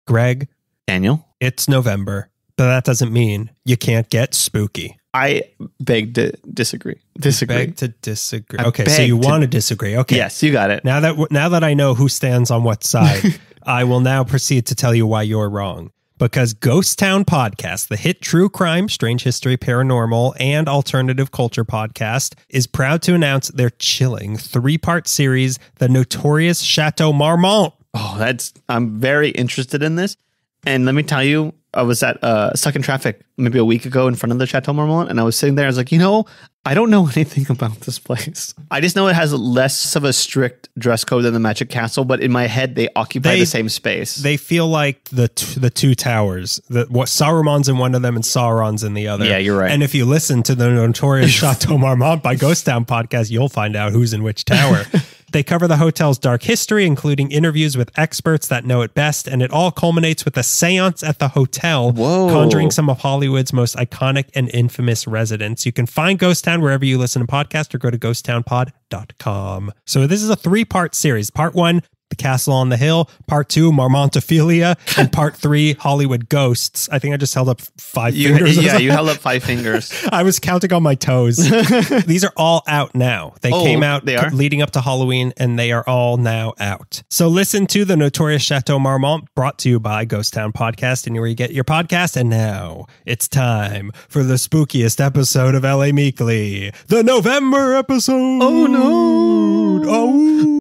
Greg, Daniel, it's November, but that doesn't mean you can't get spooky. I beg to disagree. Beg to disagree. Okay, so you want to disagree. Okay. Yes, you got it. Now that I know who stands on what side, I will now proceed to tell you why you're wrong. Because Ghost Town Podcast, the hit true crime, strange history, paranormal, and alternative culture podcast, is proud to announce their chilling 3-part series, The Notorious Chateau Marmont. Oh, I'm very interested in this. And let me tell you, I was stuck in traffic maybe a week ago in front of the Chateau Marmont, and I was sitting there. I was like, I don't know anything about this place. I just know it has less of a strict dress code than the Magic Castle, but in my head, they occupy the same space. They feel like the two towers. Saruman's in one of them and Sauron's in the other. Yeah, you're right. And if you listen to the Notorious Chateau Marmont by Ghost Town Podcast, you'll find out who's in which tower. They cover the hotel's dark history, including interviews with experts that know it best, and it all culminates with a seance at the hotel, conjuring some of Hollywood's most iconic and infamous residents. You can find Ghost Town wherever you listen to podcasts or go to ghosttownpod.com. So this is a 3-part series. Part 1, The Castle on the Hill. Part 2, Marmontophilia. And Part 3, Hollywood Ghosts. I think I just held up 5 fingers. Yeah, you held up 5 fingers. I was counting on my toes. These are all out now. They came out leading up to Halloween, and they are all now out. So listen to The Notorious Chateau Marmont, brought to you by Ghost Town Podcast, and where you get your podcast. And now it's time for the spookiest episode of LA Meekly, the November episode. Oh no! Oh.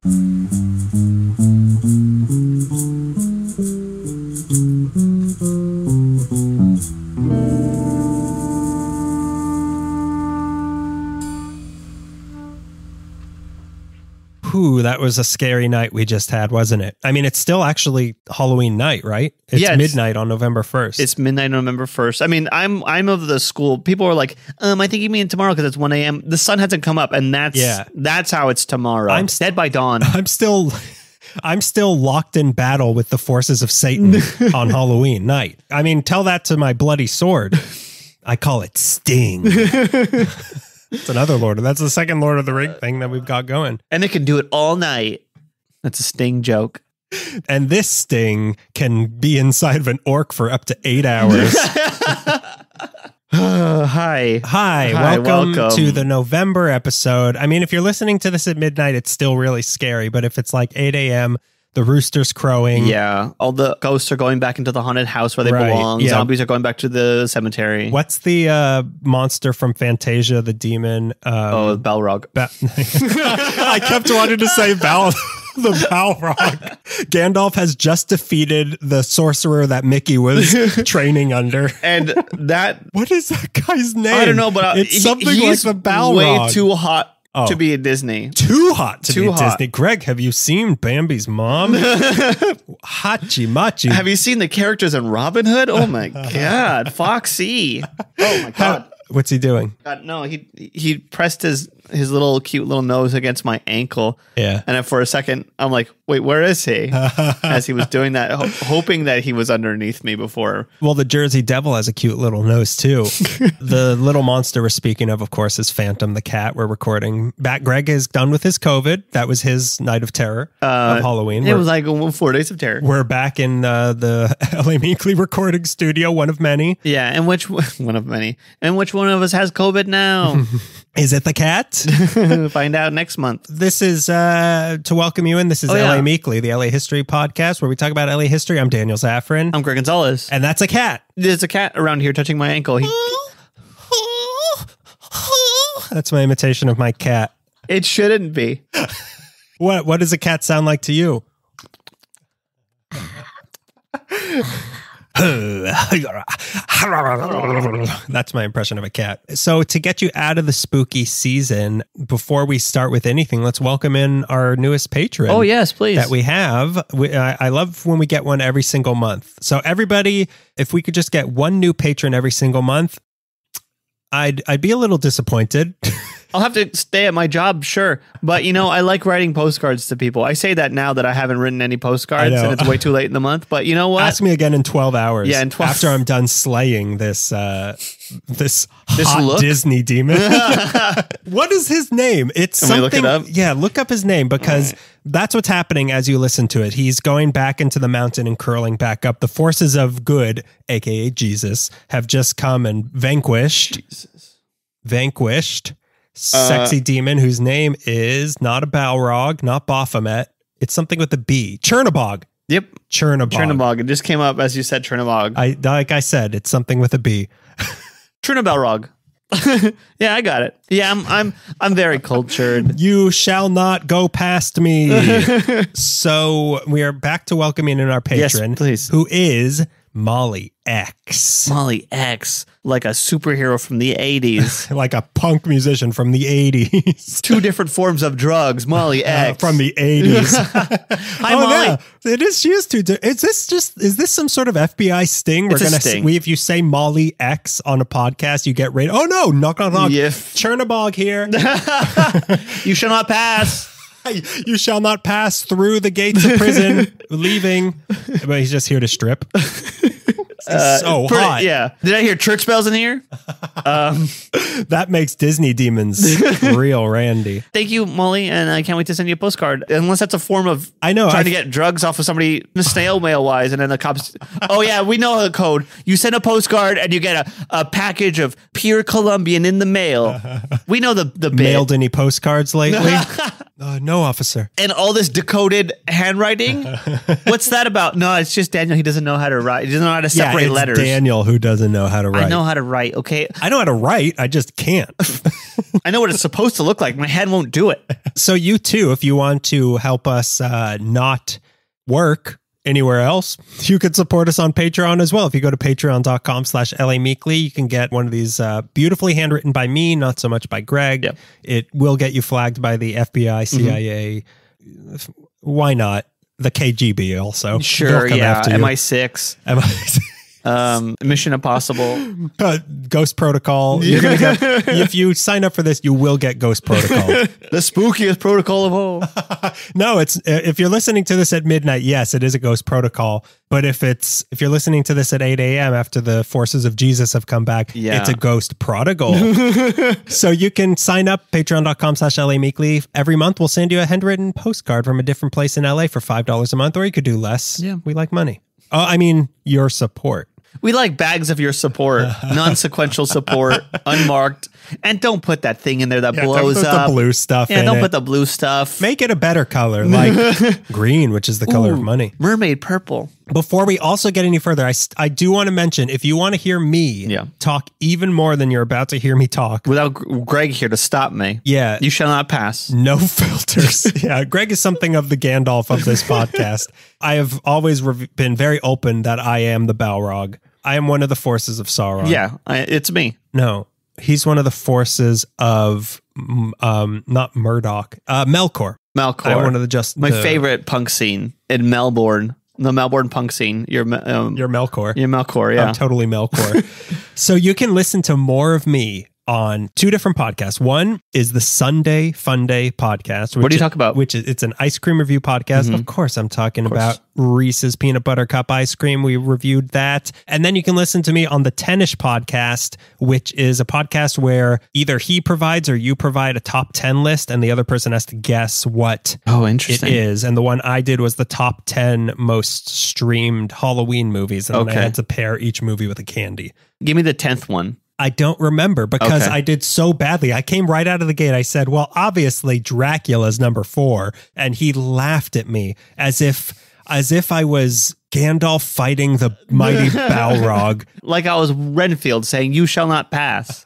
Ooh, that was a scary night we just had, wasn't it? I mean, it's still actually Halloween night, right? It's midnight on November 1st. It's midnight on November 1st. I mean, I'm of the school. People are like, I think you mean tomorrow because it's 1 a.m. The sun hasn't come up, and that's how it's tomorrow. I'm dead by dawn. I'm still locked in battle with the forces of Satan on Halloween night. I mean, tell that to my bloody sword. I call it Sting. It's another Lord. That's the second Lord of the Ring thing that we've got going. And it can do it all night. That's a Sting joke. And this Sting can be inside of an orc for up to 8 hours. Hi. Welcome to the November episode. I mean, if you're listening to this at midnight, it's still really scary. But if it's like 8 a.m., the rooster's crowing. Yeah. All the ghosts are going back into the haunted house where they belong. Yeah. Zombies are going back to the cemetery. What's the monster from Fantasia, the demon? Balrog. I kept wanting to say the Balrog. Gandalf has just defeated the sorcerer that Mickey was training under. And what is that guy's name? I don't know, but it's something like the Balrog. Way too hot. To be a Disney. Too hot to be a Disney. Greg, have you seen Bambi's mom? Hachi Machi. Have you seen the characters in Robin Hood? Oh my God. Foxy. Oh my God. What's he doing? No, he pressed his cute little nose against my ankle. Yeah. And then for a second, I'm like, wait, where is he? As he was doing that, hoping that he was underneath me before. Well, the Jersey Devil has a cute little nose too. The little monster we're speaking of course, is Phantom the cat. We're recording back. Greg is done with his COVID. That was his night of terror of Halloween. It was like 4 days of terror. We're back in the LA Meekly recording studio, one of many. Yeah, and which one of many? And which one of us has COVID now? Is it the cat? Find out next month. This is to welcome you in. This is LA Meekly, the LA History Podcast, where we talk about LA history. I'm Daniel Zaffron. I'm Greg Gonzalez. And that's a cat. There's a cat around here touching my ankle. That's my imitation of my cat. It shouldn't be. What does a cat sound like to you? That's my impression of a cat. So to get you out of the spooky season, before we start with anything, let's welcome in our newest patron. Oh, yes, please. That we have. I love when we get one every single month. So everybody, if we could just get one new patron every single month, I'd be a little disappointed. I'll have to stay at my job, sure. But, I like writing postcards to people. I say that now that I haven't written any postcards and it's way too late in the month. But you know what? Ask me again in 12 hours. Yeah, in 12 after I'm done slaying this hot look? Disney demon. What is his name? It's Can something. we look it up? Yeah, look up his name because that's what's happening as you listen to it. He's going back into the mountain and curling back up. The forces of good, aka Jesus, have just come and vanquished sexy demon whose name is not a Balrog, not Baphomet. It's something with a B. Chernabog. Yep. Chernabog. It just came up as you said Chernabog. Like I said, it's something with a B. Chernabelrog. Yeah, I got it. Yeah, I'm very cultured. You shall not go past me. So we are back to welcoming in our patron, yes, please. Who is Molly X. Molly X, like a superhero from the 80s. Like a punk musician from the 80s. Two different forms of drugs, Molly X. From the 80s. Hi, Molly. Yeah. It is used to. Is this some sort of FBI sting? It's a sting. If you say Molly X on a podcast, you get rated. Oh no, knock. Yeah. Chernabog here. You shall not pass. You shall not pass through the gates of prison, leaving. But he's just here to strip. Hot. Yeah. Did I hear church bells in here? That makes Disney demons real randy. Thank you, Molly, and I can't wait to send you a postcard. Unless that's a form of trying to get drugs off of somebody snail mail wise, and then the cops. Oh yeah, we know the code. You send a postcard and you get a package of pure Colombian in the mail. We know the bit. Mailed any postcards lately? No, officer. And all this decoded handwriting? What's that about? No, it's just Daniel. He doesn't know how to write. He doesn't know how to separate it's letters. Daniel who doesn't know how to write. I know how to write, okay? I know how to write. I just can't. I know what it's supposed to look like. My head won't do it. So you too, if you want to help us not work anywhere else, you could support us on Patreon as well. If you go to patreon.com/LAmeekly, you can get one of these beautifully handwritten by me, not so much by Greg. Yep. It will get you flagged by the FBI, CIA. Mm-hmm. Why not? The KGB also. Sure, yeah. MI6. Mission Impossible. Ghost Protocol. You're gonna get, if you sign up for this, you will get Ghost Protocol. The spookiest protocol of all. No, it's if you're listening to this at midnight, yes, it is a Ghost Protocol. But if you're listening to this at 8 a.m. after the forces of Jesus have come back, it's a Ghost Prodigal. So you can sign up, patreon.com/LAmeekly. Every month we'll send you a handwritten postcard from a different place in LA for $5 a month, or you could do less. Yeah. We like money. Your support. We like bags of your support, non-sequential support, unmarked, and don't put that thing in there that blows don't put up. The blue stuff. Yeah, don't put the blue stuff. Make it a better color, like green, which is the color of money. Mermaid purple. Before we also get any further, I do want to mention, if you want to hear me talk even more than you're about to hear me talk, without Greg here to stop me, you shall not pass. No filters. Greg is something of the Gandalf of this podcast. I have always been very open that I am the Balrog. I am one of the forces of Sauron. Yeah, it's me. No, he's one of the forces of not Murdoch. Melkor. I'm one of my favorite punk scene in Melbourne. The Melbourne punk scene. You're Melkor. You're Melkor, yeah. I'm totally Melkor. So you can listen to more of me on two different podcasts. One is the Sunday Fun Day podcast. What do you talk about? It's an ice cream review podcast. Mm-hmm. Of course, I'm talking about Reese's Peanut Butter Cup ice cream. We reviewed that. And then you can listen to me on the Tennish podcast, which is a podcast where either he provides or you provide a top 10 list and the other person has to guess what it is. And the one I did was the top 10 most streamed Halloween movies. And then I had to pair each movie with a candy. Give me the 10th one. I don't remember because I did so badly. I came right out of the gate. I said, well, obviously Dracula's number 4. And he laughed at me as if I was Gandalf fighting the mighty Balrog. Like I was Renfield saying, you shall not pass.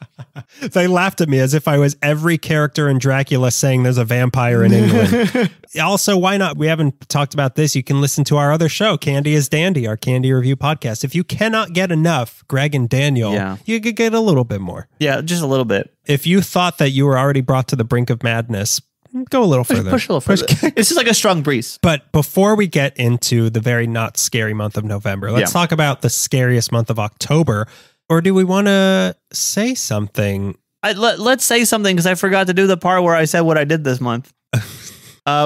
They laughed at me as if I was every character in Dracula saying there's a vampire in England. Also, why not? We haven't talked about this. You can listen to our other show, Candy is Dandy, our candy review podcast. If you cannot get enough Greg and Daniel, you could get a little bit more. Yeah, just a little bit. If you thought that you were already brought to the brink of madness, go a little further. Push a little further. This is like a strong breeze. But before we get into the very not scary month of November, let's talk about the scariest month of October. Or do we want to say something Let's say something because I forgot to do the part where I said what I did this month.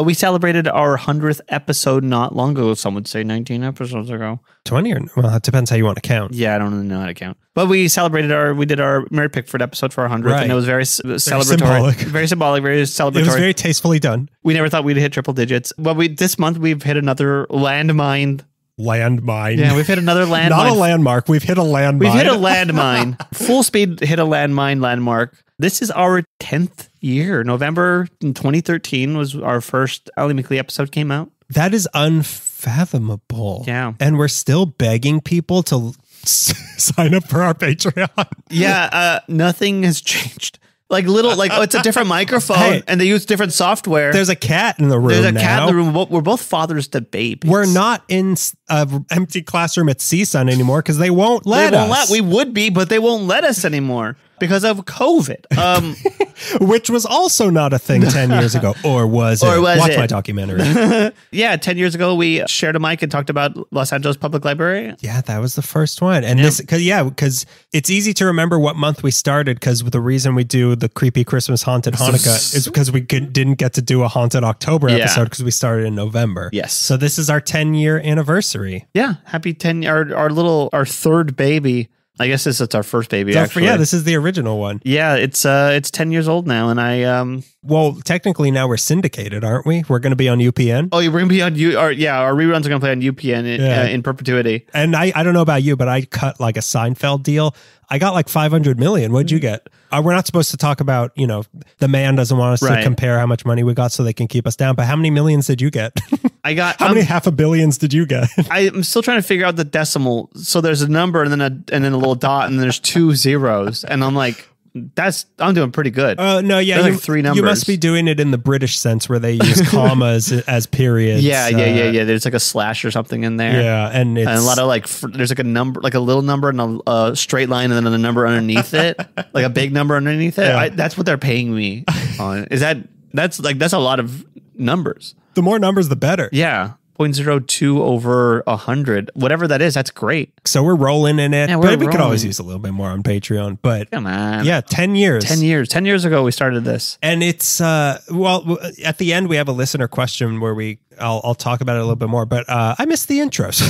We celebrated our 100th episode not long ago. Some would say 19 episodes ago. 20 or well, it depends how you want to count. Yeah, I don't really know how to count. But we did our Mary Pickford episode for our 100th, and it was very celebratory. Very symbolic, very celebratory. It was very tastefully done. We never thought we'd hit triple digits. But this month we've hit another landmine. Yeah, we've hit another landmine. Not a landmark. We've hit a landmine. We've hit a landmine. Full speed hit a landmark. This is our 10th year. November 2013 was our first Ali Meekly episode came out. That is unfathomable. Yeah. And we're still begging people to sign up for our Patreon. Yeah, nothing has changed. It's a different microphone and they use different software. There's a cat in the room. There's a cat in the room. We're both fathers to babies. We're not in an empty classroom at CSUN anymore because they won't let us. We would be, but they won't let us anymore because of COVID. Which was also not a thing 10 years ago. Or was it? Watch my documentary. Yeah, 10 years ago, we shared a mic and talked about Los Angeles Public Library. Yeah, that was the first one. And because it's easy to remember what month we started because the reason we do the creepy Christmas haunted Hanukkah is because we didn't get to do a haunted October episode because we started in November. Yes. So this is our 10-year anniversary. Yeah, happy 10, our third baby. I guess it's our first baby, actually. Yeah, this is the original one. Yeah, it's 10 years old now, and I... Well, technically now we're syndicated, aren't we? We're going to be on UPN. Oh, we're going to be on... our reruns are going to play on UPN in perpetuity. And I don't know about you, but I cut like a Seinfeld deal. I got like 500 million. What'd you get? We're not supposed to talk about, the man doesn't want us to compare how much money we got so they can keep us down. But how many millions did you get? I got... How many half a billions did you get? I'm still trying to figure out the decimal. So there's a number and then a little dot and then there's 2 zeros. And I'm like... I'm doing pretty good. No, yeah, like 3 numbers. You must be doing it in the British sense where they use commas as periods. Yeah. There's like a slash or something in there. Yeah, and a lot of there's like a number, like a little number and a straight line, and then a number underneath it, like a big number underneath it. Yeah. That's what they're paying me on. That's a lot of numbers. The more numbers, the better. Yeah. 0.02 over 100, whatever that is, that's great. So we're rolling in it, yeah, but we could always use a little bit more on Patreon. But come on, yeah, 10 years. 10 years ago we started this, and it's well, at the end we have a listener question where I'll talk about it a little bit more. But I missed the intros.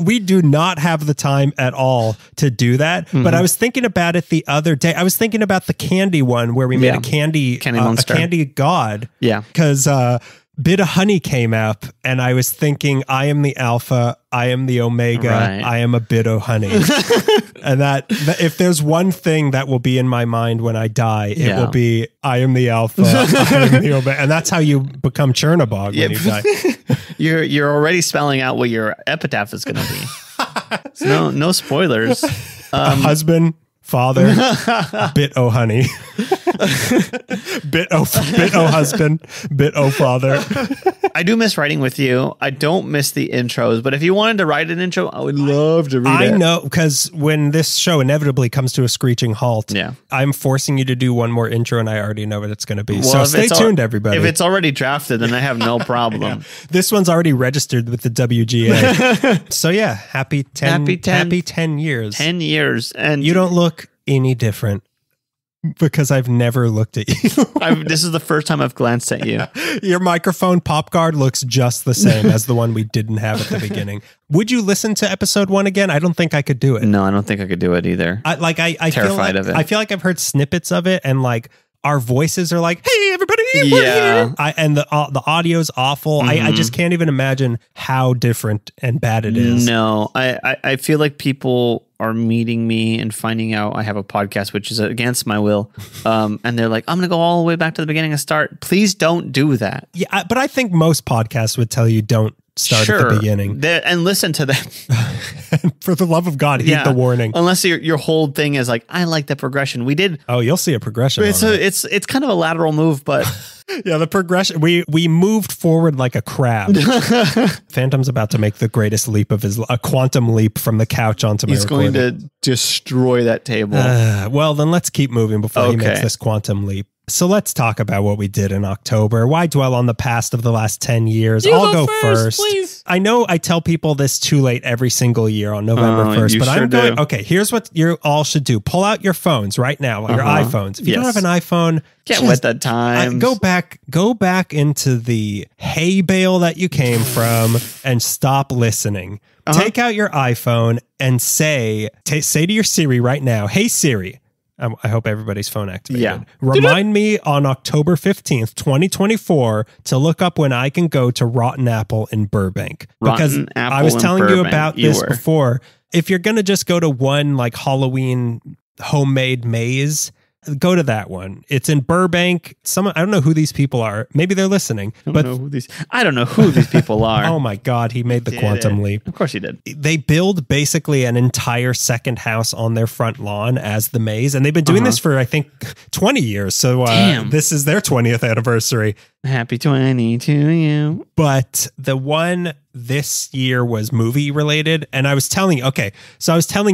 We do not have the time at all to do that. Mm-hmm. But I was thinking about it the other day. I was thinking about the candy one where we made a candy monster, a candy god. Yeah, because. Bit of Honey came up, and I was thinking, I am the alpha, I am the omega, I am a bit of honey. And that if there's one thing that will be in my mind when I die, it will be, I am the alpha, I am the omega. And that's how you become Chernobog when you die. You're already spelling out what your epitaph is going to be. So no spoilers. Husband, father, bit o honey, bit o husband, bit o father. I do miss writing with you. I don't miss the intros, but if you wanted to write an intro, I would love to read it. I know, because when this show inevitably comes to a screeching halt, I'm forcing you to do one more intro, and I already know what it's going to be. So stay tuned, everybody. If it's already drafted, then I have no problem. This one's already registered with the WGA. So yeah, happy 10 years. 10 years. And you don't look any different. Because I've never looked at you. This is the first time I've glanced at you. Your microphone pop guard looks just the same as the one we didn't have at the beginning. Would you listen to episode 1 again? I don't think I could do it. No, I don't think I could do it either. I terrified of it. I feel like I've heard snippets of it, and like our voices are like, "Hey, everybody, we're here," and the audio's awful. Mm-hmm. I just can't even imagine how different and bad it is. No, I feel like people are meeting me and finding out I have a podcast, which is against my will. And they're like, I'm going to go all the way back to the beginning and start. Please don't do that. Yeah, but I think most podcasts would tell you don't start at the beginning. And listen to them. For the love of God, heed the warning. Unless your whole thing is like, I like the progression. We did. Oh, you'll see a progression. It's kind of a lateral move, but... Yeah, the progression. We moved forward like a crab. Phantom's about to make the greatest leap of a quantum leap from the couch onto my recording. He's going to destroy that table. Well, then let's keep moving before he makes this quantum leap. So let's talk about what we did in October. Why dwell on the past of the last 10 years? You I'll go first. Please. I know I tell people this too late every single year on November 1st, but I'm going, okay, here's what you all should do. Pull out your phones right now, your iPhones. If you don't have an iPhone, get with the times. Go back into the hay bale that you came from and stop listening. Take out your iPhone and say to your Siri right now, hey Siri. I hope everybody's phone activated. Yeah. Remind me on October 15th, 2024 to look up when I can go to Rotten Apple in Burbank. Because I was telling you about this before. If you're going to just go to one like Halloween homemade maze, go to that one. It's in Burbank. I don't know who these people are. Maybe they're listening. I don't know who these people are. Oh my God, he made the quantum leap. Of course he did. They build basically an entire second house on their front lawn as the maze. And they've been doing this for, I think, 20 years. So this is their 20th anniversary. Happy 20 to you. But the one this year was movie related. And I was telling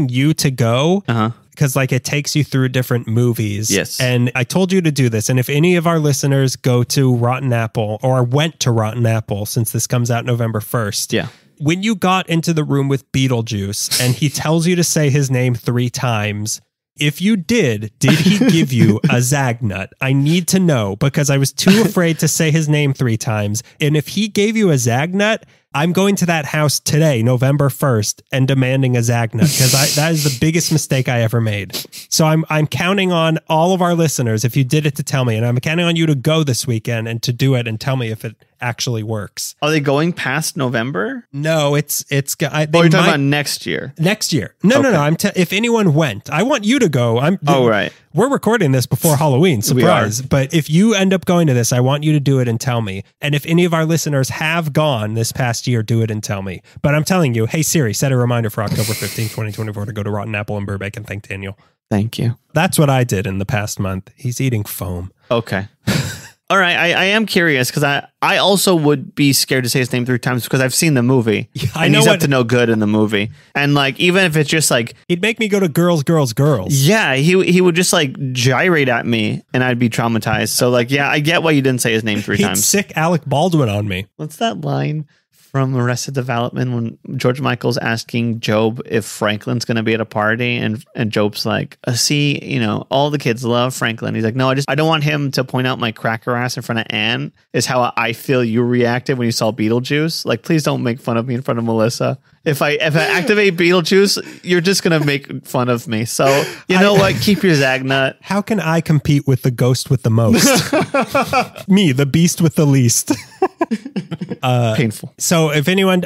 you to go. Because like it takes you through different movies. Yes. And I told you to do this. And if any of our listeners go to Rotten Apple or went to Rotten Apple, since this comes out November 1st. When you got into the room with Beetlejuice and he tells you to say his name 3 times, if you did he give you a Zagnut? I need to know because I was too afraid to say his name 3 times. And if he gave you a Zagnut, I'm going to that house today, November 1st, and demanding a Zagnut because that is the biggest mistake I ever made. So I'm counting on all of our listeners, if you did it, to tell me. And I'm counting on you to go this weekend and to do it and tell me if it actually works. Are they going past November? No, it's. You're talking about next year. Next year. No. If anyone went, I want you to go. Right. We're recording this before Halloween. Surprise. But if you end up going to this, I want you to do it and tell me. And if any of our listeners have gone this past year, do it and tell me. But I'm telling you, hey Siri, set a reminder for October 15th, 2024 to go to Rotten Apple in Burbank and thank Daniel. Thank you. That's what I did in the past month. He's eating foam. Okay. All right, I am curious because I also would be scared to say his name 3 times because I've seen the movie. And he's up to no good in the movie. And like, even if it's just like... He'd make me go to girls, girls, girls. Yeah, he would just like gyrate at me and I'd be traumatized. So like, yeah, I get why you didn't say his name 3 times. He'd sick Alec Baldwin on me. What's that line from Arrested Development when George Michael's asking Job if Franklin's going to be at a party and Job's like, see, all the kids love Franklin. He's like, no, I don't want him to point out my cracker ass in front of Anne is how I feel you reacted when you saw Beetlejuice. Like, please don't make fun of me in front of Melissa. If I activate Beetlejuice, you're just going to make fun of me. So you know what? Keep your Zagnut. How can I compete with the ghost with the most? Me, the beast with the least. Painful. So if anyone,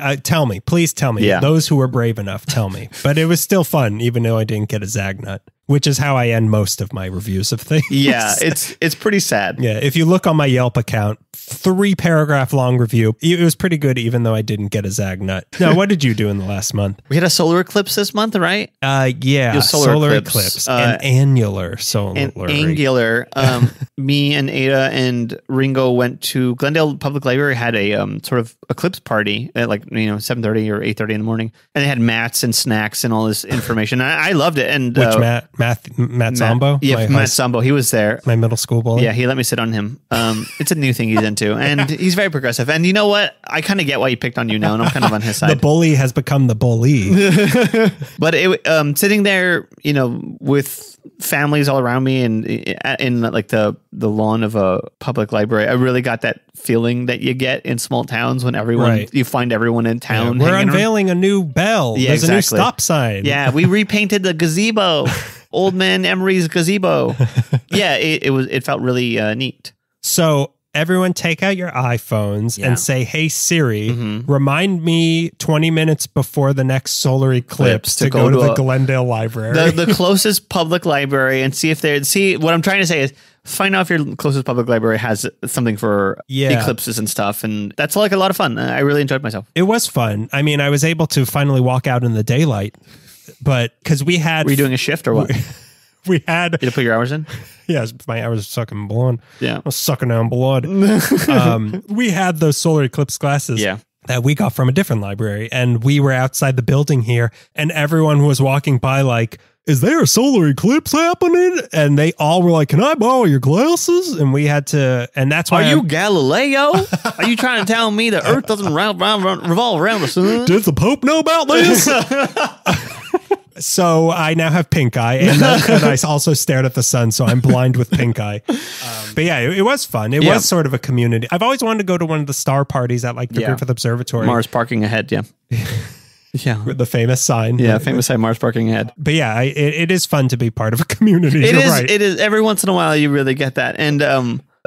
please tell me. Yeah. Those who were brave enough, tell me. But it was still fun, even though I didn't get a Zagnut, which is how I end most of my reviews of things. Yeah, it's pretty sad. Yeah, if you look on my Yelp account, 3-paragraph long review. It was pretty good, even though I didn't get a Zagnut. Now, what did you do in the last month? We had a solar eclipse this month, right? Yeah, solar eclipse. An annular solar. An angular. Me and Ada and Ringo went to Glendale Public Library, had a sort of eclipse party at 7:30 or 8:30 in the morning, and they had mats and snacks and all this information. I loved it. And which Matt Zombo? Yeah, Matt Zombo. He was there. My middle school bully. Yeah, he let me sit on him. It's a new thing he's into, and he's very progressive. And you know what? I kind of get why he picked on you now, and I'm kind of on his side. The bully has become the bully. But sitting there, with families all around me and in like the lawn of a public library, I really got that feeling that you get in small towns when you find everyone in town. Yeah, we're unveiling a new bell. Yeah, There's exactly. a new stop sign. Yeah, we repainted the gazebo. Old man Emery's gazebo. Yeah, it felt really neat. So everyone take out your iPhones and say, hey, Siri, remind me 20 minutes before the next solar eclipse to go to the Glendale Library. The closest public library and see what I'm trying to say is find out if your closest public library has something for eclipses and stuff. And that's like a lot of fun. I really enjoyed myself. It was fun. I mean, I was able to finally walk out in the daylight, but because we had... Were you doing a shift or what? We had... Did you put your hours in? Yeah, my hours of sucking blood. Yeah. I was sucking down blood. We had those solar eclipse glasses. Yeah. that we got from a different library. And we were outside the building here, and everyone was walking by like, is there a solar eclipse happening? And they all were like, can I borrow your glasses? And we had to, and that's why. Are you Galileo? Are you trying to tell me the Earth doesn't revolve around the sun? Does the Pope know about this? So I now have pink eye, and I also stared at the sun, so I'm blind with pink eye. But yeah, it was fun. It was sort of a community. I've always wanted to go to one of the star parties at like the Griffith Observatory. Mars parking ahead, yeah. Yeah. The famous sign. Yeah, famous sign, Mars parking ahead. But yeah, it is fun to be part of a community. It You're is. right. It is. Every once in a while, you really get that. And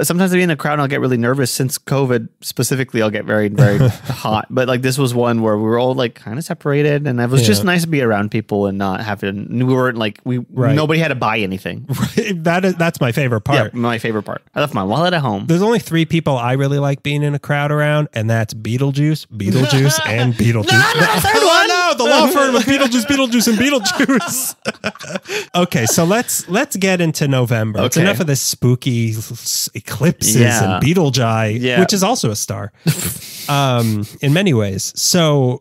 sometimes I'll be in a crowd and I'll get really nervous. Since COVID specifically, I'll get very, very hot. But like this was one where we were all like kind of separated, and it was just nice to be around people and not having. We weren't like nobody had to buy anything. Right. That's my favorite part. Yeah, my favorite part. I left my wallet at home. There's only 3 people I really like being in a crowd around, and that's Beetlejuice, and Beetlejuice. No, third one. No, the law firm of Beetlejuice, and Beetlejuice. Okay, so let's get into November. It's enough of this spooky eclipses and Beetlejuice, which is also a star in many ways. So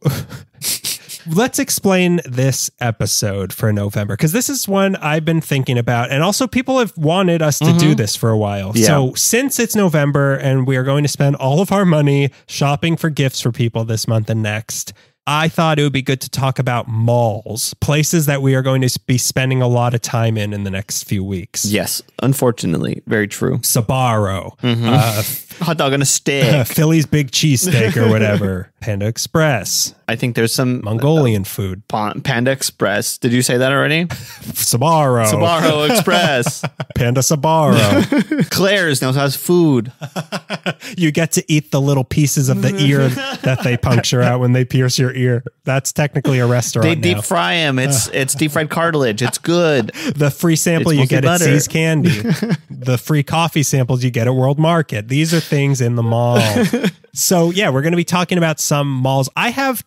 let's explain this episode for November, because this is one I've been thinking about, and also people have wanted us to do this for a while. So since it's November and we are going to spend all of our money shopping for gifts for people this month and next, I thought it would be good to talk about malls, places that we are going to be spending a lot of time in the next few weeks. Yes, unfortunately, very true. Sbarro, hot dog on a stick, Philly's Big Cheesesteak or whatever, Panda Express. I think there's some Mongolian food. Panda Express. Did you say that already? Sbarro Express. Panda Sbarro. Claire's now has food. You get to eat the little pieces of the ear that they puncture out when they pierce your ear. That's technically a restaurant. They deep fry them. It's deep fried cartilage. It's good. The free sample you get at C's Candy. The free coffee samples you get at World Market. These are things in the mall. So yeah, we're going to be talking about some malls. I have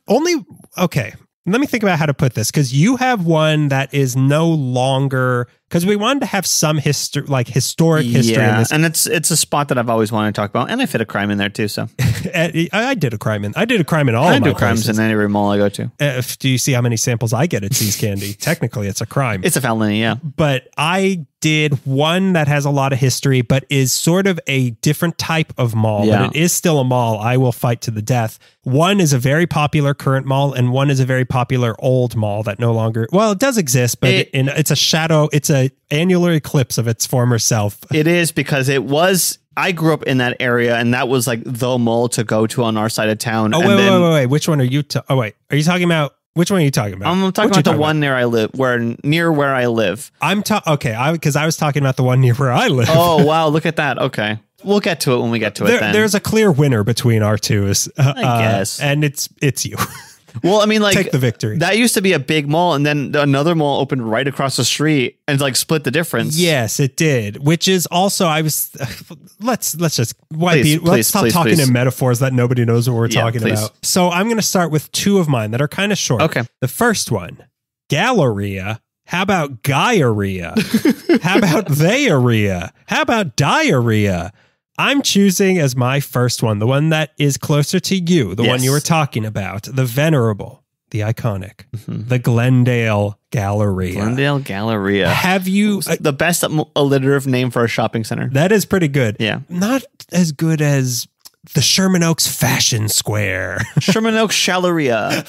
let me think about how to put this, because you have one that is no longer, because we wanted to have some history, like historic history in this. And it's a spot that I've always wanted to talk about, and I fit a crime in there too. So I did a crime in all of my I do crimes places. in any mall I go to. Do you see how many samples I get at C's Candy? Technically, it's a crime. It's a felony, yeah. But I did one that has a lot of history, but is sort of a different type of mall. Yeah. But it is still a mall I will fight to the death. One is a very popular current mall, and one is a very popular old mall that no longer, well, it does exist, but it's a shadow. It's a annular eclipse of its former self. It is, because I grew up in that area, and that was like the mall to go to on our side of town. Oh, wait. Which one are you? Are you talking about? Which one are you talking about? I'm talking about the one near I live, near where I live. Because I was talking about the one near where I live. Oh wow, look at that. Okay, we'll get to it when we get to it. There's a clear winner between our two, I guess, and it's you. Well, I mean, like, take the victory. That used to be a big mall, and then another mall opened right across the street, and like split the difference. Yes, it did. Which is also, let's stop talking in metaphors that nobody knows what we're talking about. So I'm going to start with 2 of mine that are kind of short. Okay. The first one, Galleria. How about Guyria? How about Theoria? How about Diarrhea? I'm choosing as my first one, the one that is closer to you, the one you were talking about, the venerable, the iconic, the Glendale Galleria. Glendale Galleria. Have you... the best alliterative name for a shopping center. That is pretty good. Yeah. Not as good as the Sherman Oaks Fashion Square. Sherman Oaks Galleria.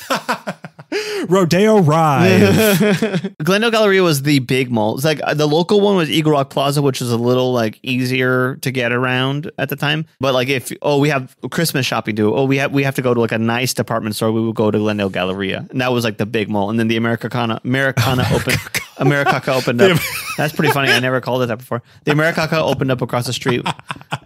Rodeo Drive. Glendale Galleria was the big mall. It's like the local one was Eagle Rock Plaza, which was a little like easier to get around at the time. But like we have Christmas shopping to do. We have to go to like a nice department store. We would go to Glendale Galleria, and that was like the big mall. And then the Americana opened. Americaca opened up. That's pretty funny. I never called it that before. The Americaca opened up across the street,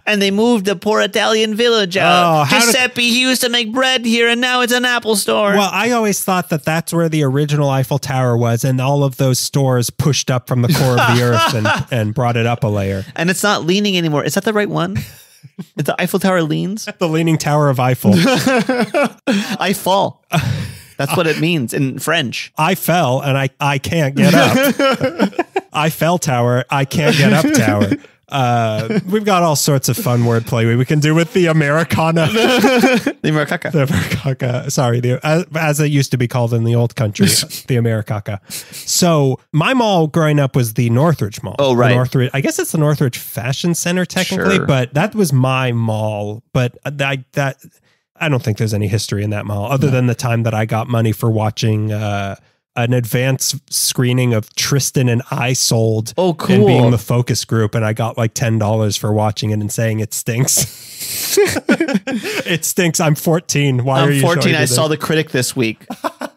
and they moved the poor Italian village out. Giuseppe, he used to make bread here, and now it's an Apple store. Well, I always thought that's where the original Eiffel Tower was, and all of those stores pushed up from the core of the earth and brought it up a layer. And it's not leaning anymore. Is that the right one? The Eiffel Tower leans? The Leaning Tower of Eiffel. I fall. That's what it means in French. I fell and I can't get up. I fell tower. I can't get up tower. We've got all sorts of fun wordplay we can do with the Americana. The Americaca. The Americaca. Sorry, as it used to be called in the old country, the Americaca. So my mall growing up was the Northridge Mall. Oh, right. Northridge. I guess it's the Northridge Fashion Center technically, but that was my mall. But I don't think there's any history in that mall other than the time that I got money for watching an advanced screening of Tristan and Isolde. Oh, cool. And being the focus group. And I got like $10 for watching it and saying it stinks. It stinks. I'm 14. Why are you 14. I this? saw The Critic this week.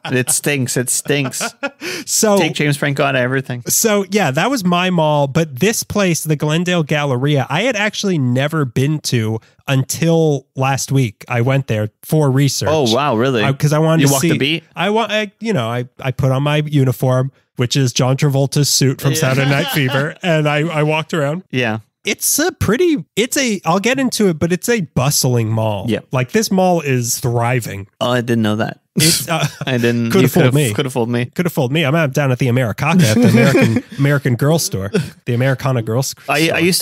It stinks. It stinks. So take James Franco out of everything. So yeah, that was my mall. But this place, the Glendale Galleria, I had actually never been to until last week. I went there for research. Oh wow, really? Because I wanted to see. You walked the beat. I put on my uniform, which is John Travolta's suit from Saturday Night Fever, and I walked around. Yeah. I'll get into it, but it's a bustling mall. Yeah. Like this mall is thriving. Oh, I didn't know that. I didn't. Could have fooled me. Could have fooled me. Could have fooled me. I'm down at the Americaca at the American Girl Store, the Americana Girl Store.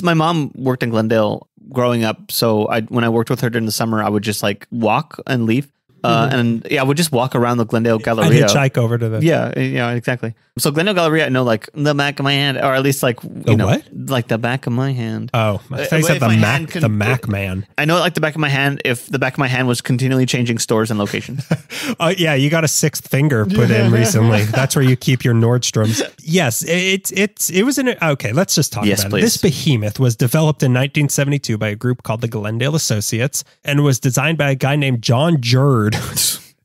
My mom worked in Glendale growing up. So when I worked with her during the summer, I would just like walk and leave. And I would just walk around the Glendale Galleria. I'd hitchhike over to the... Yeah, exactly. So Glendale Galleria, I know like the back of my hand, or at least like, like the back of my hand. Oh, I thought you said the Mac man. I know like the back of my hand, if the back of my hand was continually changing stores and locations. Yeah, you got a sixth finger put in recently. That's where you keep your Nordstroms. Yes, it was okay, let's just talk about it. This behemoth was developed in 1972 by a group called the Glendale Associates and was designed by a guy named John Jerd.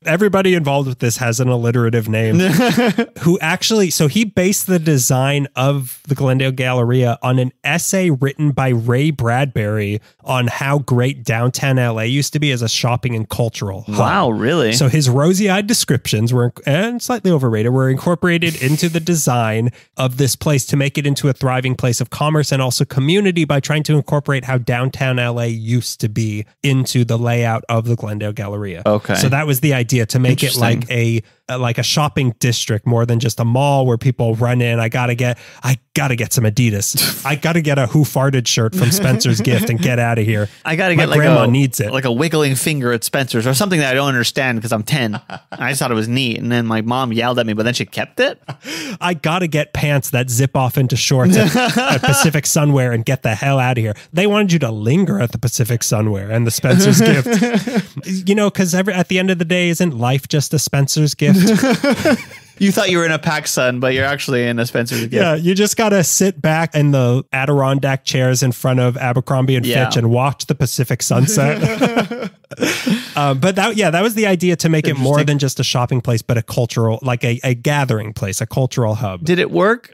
Everybody involved with this has an alliterative name. So he based the design of the Glendale Galleria on an essay written by Ray Bradbury on how great downtown LA used to be as a shopping and cultural hub. Wow, really? So his rosy-eyed descriptions and slightly overrated, were incorporated into the design of this place to make it into a thriving place of commerce and also community by trying to incorporate how downtown LA used to be into the layout of the Glendale Galleria. Okay. So that was the idea, to make it like a shopping district more than just a mall where people run in. I gotta get some Adidas. I gotta get a Who Farted shirt from Spencer's Gift and get out of here. I gotta get grandma needs it, like a wiggling finger at Spencer's or something that I don't understand because I'm 10. I just thought it was neat, and then my mom yelled at me, but then she kept it. I gotta get pants that zip off into shorts at Pacific Sunwear and get the hell out of here. They wanted you to linger at the Pacific Sunwear and the Spencer's Gift. Because at the end of the day, isn't life just a Spencer's Gift? You thought you were in a PacSun, but you're actually in a Spencer's Gift. Yeah, you just got to sit back in the Adirondack chairs in front of Abercrombie and Fitch and watch the Pacific sunset. But that was the idea, to make it more than just a shopping place, but a cultural, like a gathering place, a cultural hub. Did it work?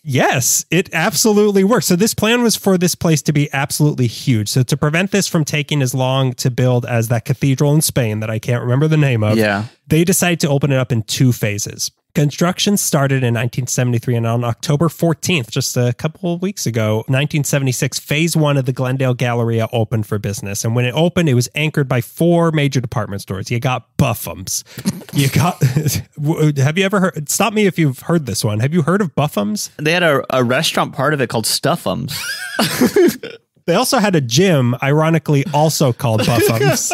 Yes, it absolutely works. So this plan was for this place to be absolutely huge. So to prevent this from taking as long to build as that cathedral in Spain that I can't remember the name of, they decided to open it up in 2 phases. Construction started in 1973, and on October 14th, just a couple of weeks ago, 1976, phase 1 of the Glendale Galleria opened for business. And when it opened, it was anchored by 4 major department stores. You got Buffum's. Have you ever heard, stop me if you've heard this one. Have you heard of Buffum's? They had a restaurant part of it called Stuffum's. They also had a gym, ironically, also called Buffum's.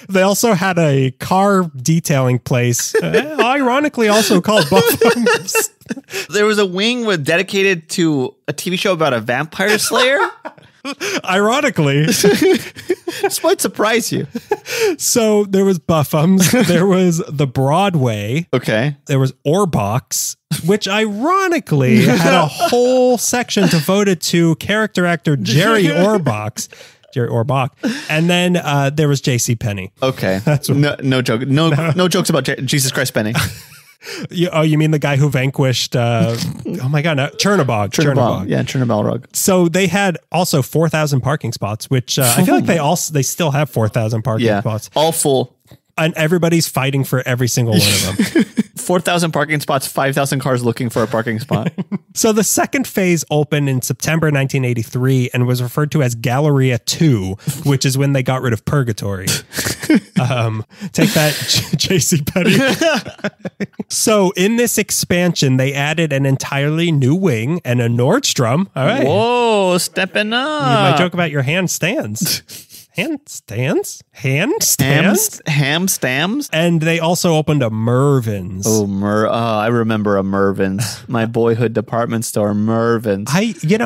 They also had a car detailing place, ironically also called Buffum's. There was a wing dedicated to a TV show about a vampire slayer. Ironically. This might surprise you. So there was Buffum's, there was the Broadway. Okay. There was Orbox, which ironically had a whole section devoted to character actor Jerry Orbach. And then there was JCPenney. Okay. That's no joke. No jokes about Jesus Christ Penny. You mean the guy who vanquished, Chernobog. Yeah, Chernobog. So they had also 4,000 parking spots, which I feel like they still have 4,000 parking spots. All full. And everybody's fighting for every single one of them. 4,000 parking spots, 5,000 cars looking for a parking spot. So the second phase opened in September 1983 and was referred to as Galleria 2, which is when they got rid of Purgatory. Take that, JCPenney. So in this expansion, they added an entirely new wing and a Nordstrom. All right. Whoa, stepping up. My joke about your handstands. Handstands? Ham stams? And they also opened a Mervyn's. I remember a Mervyn's. My boyhood department store, Mervyn's.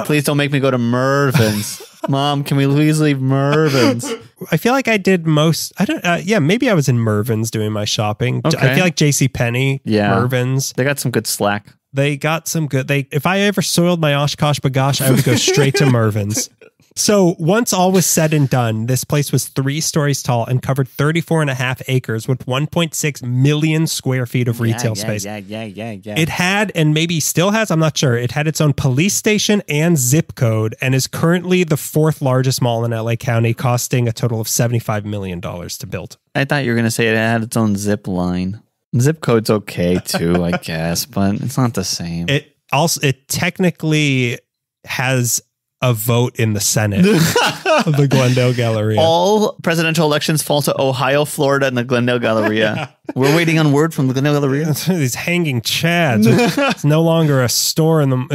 Please don't make me go to Mervyn's. Mom, can we please leave Mervyn's? I feel like I did most. Maybe I was in Mervyn's doing my shopping. Okay. I feel like JCPenney, Mervyn's. They got some good slack. They got some good. If I ever soiled my Oshkosh bagosh, I would go straight to Mervyn's. So once all was said and done, this place was 3 stories tall and covered 34.5 acres with 1.6 million square feet of retail space. Yeah. It had, and maybe still has, I'm not sure, it had its own police station and zip code and is currently the 4th largest mall in LA County, costing a total of $75 million to build. I thought you were going to say it had its own zip line. Zip code's okay too, I guess, but it's not the same. It technically has a vote in the Senate of the Glendale Galleria. All presidential elections fall to Ohio, Florida, and the Glendale Galleria. Yeah. We're waiting on word from the Glendale Galleria. These hanging chads. It's no longer a store in the.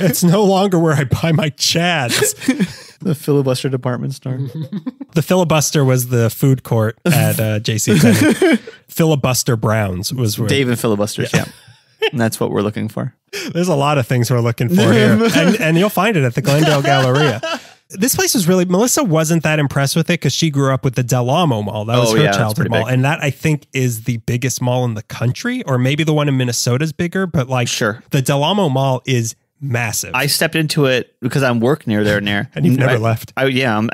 It's no longer where I buy my chads. The filibuster department store. The filibuster was the food court at JCPenney. Filibuster Browns was where Dave and filibusters. Yeah. And that's what we're looking for. There's a lot of things we're looking for here. And you'll find it at the Glendale Galleria. This place was really, Melissa wasn't that impressed with it because she grew up with the Del Amo Mall. That was her childhood mall. Big. And that, I think, is the biggest mall in the country, or maybe the one in Minnesota is bigger, but the Del Amo Mall is massive. I stepped into it because I work near there. And you've never left. I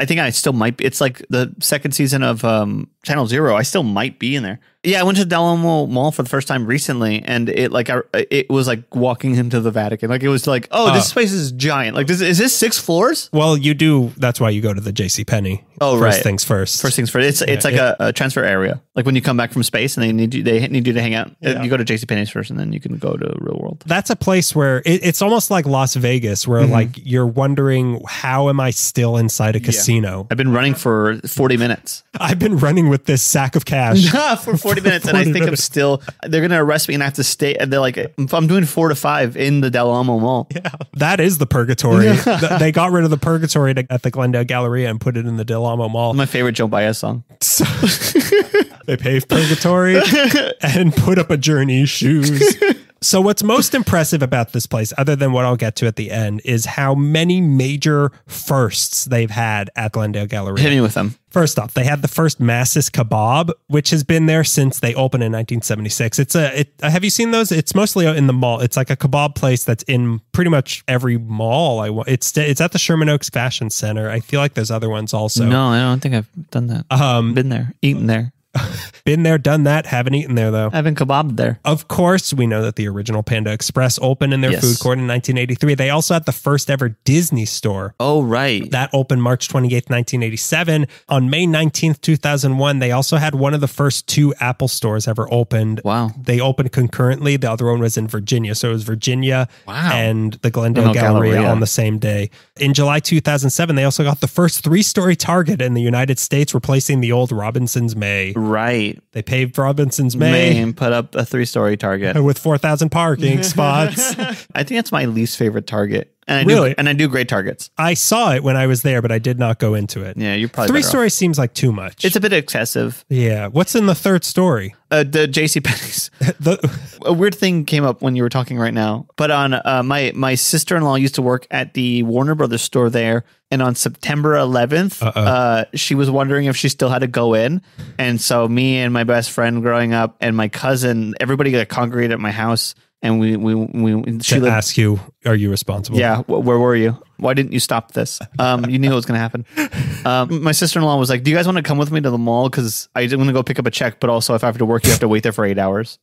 think I still might be. It's like the second season of Channel Zero. I still might be in there. Yeah, I went to Del Amo Mall for the first time recently, and it was like walking into the Vatican. Like, it was like, this place is giant. Like, is this 6 floors? Well, you do. That's why you go to the JCPenney. Oh, first right. Things first. First things first. It's like a transfer area. Like when you come back from space and they need you to hang out. Yeah. You go to JCPenney's first, and then you can go to real world. That's a place where it's almost like Las Vegas, where like you're wondering, how am I still inside a casino? I've been running for 40 minutes. I've been running with this sack of cash for 40 minutes, and I think I'm still. They're gonna arrest me, and I have to stay. And they're like, I'm doing 4 to 5 in the Del Amo Mall. Yeah, that is the purgatory. They got rid of the purgatory at the Glendale Galleria and put it in the Del Amo Mall. My favorite Joe Baez song. So, they paved purgatory and put up a Journey shoes. So what's most impressive about this place, other than what I'll get to at the end, is how many major firsts they've had at Glendale Galleria. Hit me with them. First off, they had the first Masses Kebab, which has been there since they opened in 1976. Have you seen those? It's mostly in the mall. It's like a kebab place that's in pretty much every mall. It's at the Sherman Oaks Fashion Center. I feel like there's other ones also. No, I don't think I've done that. Been there, eaten there. Been there, done that, haven't eaten there though. I haven't kebabbed there. Of course, we know that the original Panda Express opened in their food court in 1983. They also had the first ever Disney store. Oh, right. That opened March 28th, 1987. On May 19th, 2001, they also had one of the first 2 Apple stores ever opened. Wow. They opened concurrently. The other one was in Virginia. So it was Virginia and the Glendale Galleria on the same day. In July 2007, they also got the first 3-story Target in the United States, replacing the old Robinson's May. Right. They paved Robinson's May and put up a 3-story Target with 4,000 parking spots. I think that's my least favorite Target. And I do great Targets. I saw it when I was there, but I did not go into it. Yeah, you're probably 3 stories seems like too much. It's a bit excessive. Yeah. What's in the 3rd story? The JCPenney's. A weird thing came up when you were talking right now. But on my sister-in-law used to work at the Warner Brothers store there. And on September 11th, she was wondering if she still had to go in. And so me and my best friend growing up and my cousin, everybody got congregated at my house. And she asked you, are you responsible? Yeah. Where were you? Why didn't you stop this? You knew it was going to happen. My sister-in-law was like, do you guys want to come with me to the mall? Because I didn't want to go pick up a check, but also if I have to work, you have to wait there for 8 hours.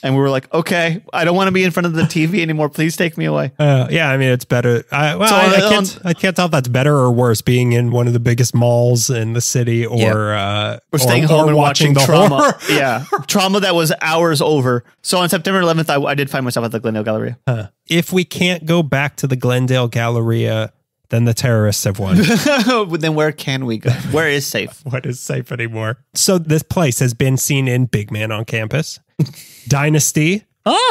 And we were like, okay, I don't want to be in front of the TV anymore. Please take me away. Yeah, I mean, it's better. I can't tell if that's better or worse, being in one of the biggest malls in the city or staying home and watching the trauma. horror. Yeah, trauma that was hours over. So on September 11th, I did find myself at the Glendale Galleria. If we can't go back to the Glendale Galleria, then the terrorists have won. Then where can we go? Where is safe? What is safe anymore? So this place has been seen in Big Man on Campus, Dynasty,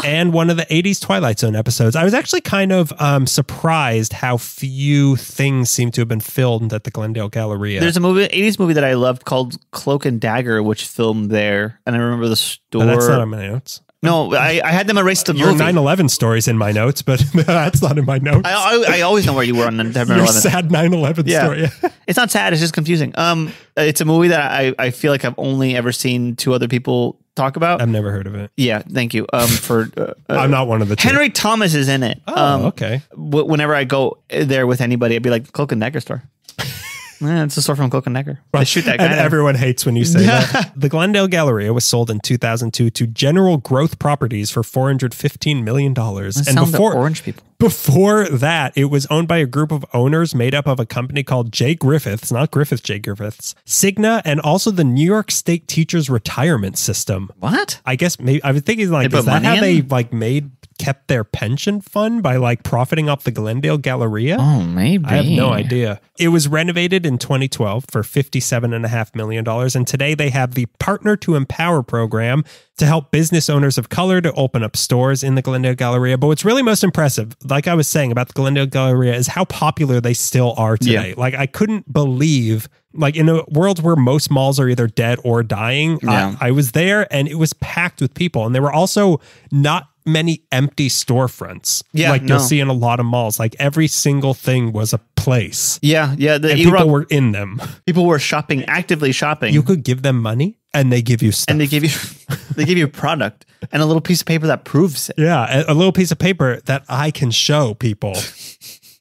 and one of the 80s Twilight Zone episodes. I was actually kind of surprised how few things seem to have been filmed at the Glendale Galleria. There's a 80s movie that I loved called Cloak and Dagger, which filmed there. And I remember the store. That's not on my notes. No, I had them erase the Your movie. 9/11 story's in my notes, but that's not in my notes. I always know where you were on September 11th. Your sad 9/11 story. It's not sad. It's just confusing. It's a movie that I feel like I've only ever seen two other people talk about. I've never heard of it. Yeah, thank you. I'm not one of the two. Henry Thomas is in it. Oh, okay. Whenever I go there with anybody, I'd be like, Cloak and Dagger store. It's a store from Cloak and Dagger. They shoot that guy. And everyone hates when you say that. The Glendale Galleria was sold in 2002 to General Growth Properties for $415 million. And orange people. Before that, it was owned by a group of owners made up of a company called J. Griffiths, not Griffith J. Griffiths, Cigna, and also the New York State Teachers Retirement System. What? I guess maybe I was thinking like, is that how they kept their pension fund by like profiting off the Glendale Galleria? Oh, maybe. I have no idea. It was renovated in 2012 for $57.5 million. And today they have the Partner to Empower program to help business owners of color to open up stores in the Glendale Galleria. But what's really most impressive, like I was saying about the Glendale Galleria, is how popular they still are today. Yeah. Like I couldn't believe, like in a world where most malls are either dead or dying, I was there and it was packed with people. And there were also not many empty storefronts. Yeah, like you'll see in a lot of malls. Like every single thing was a place. Yeah. And people were in them. People were shopping, actively shopping. You could give them money and they give you stuff. And they give you product and a little piece of paper that proves it. Yeah, a little piece of paper that I can show people.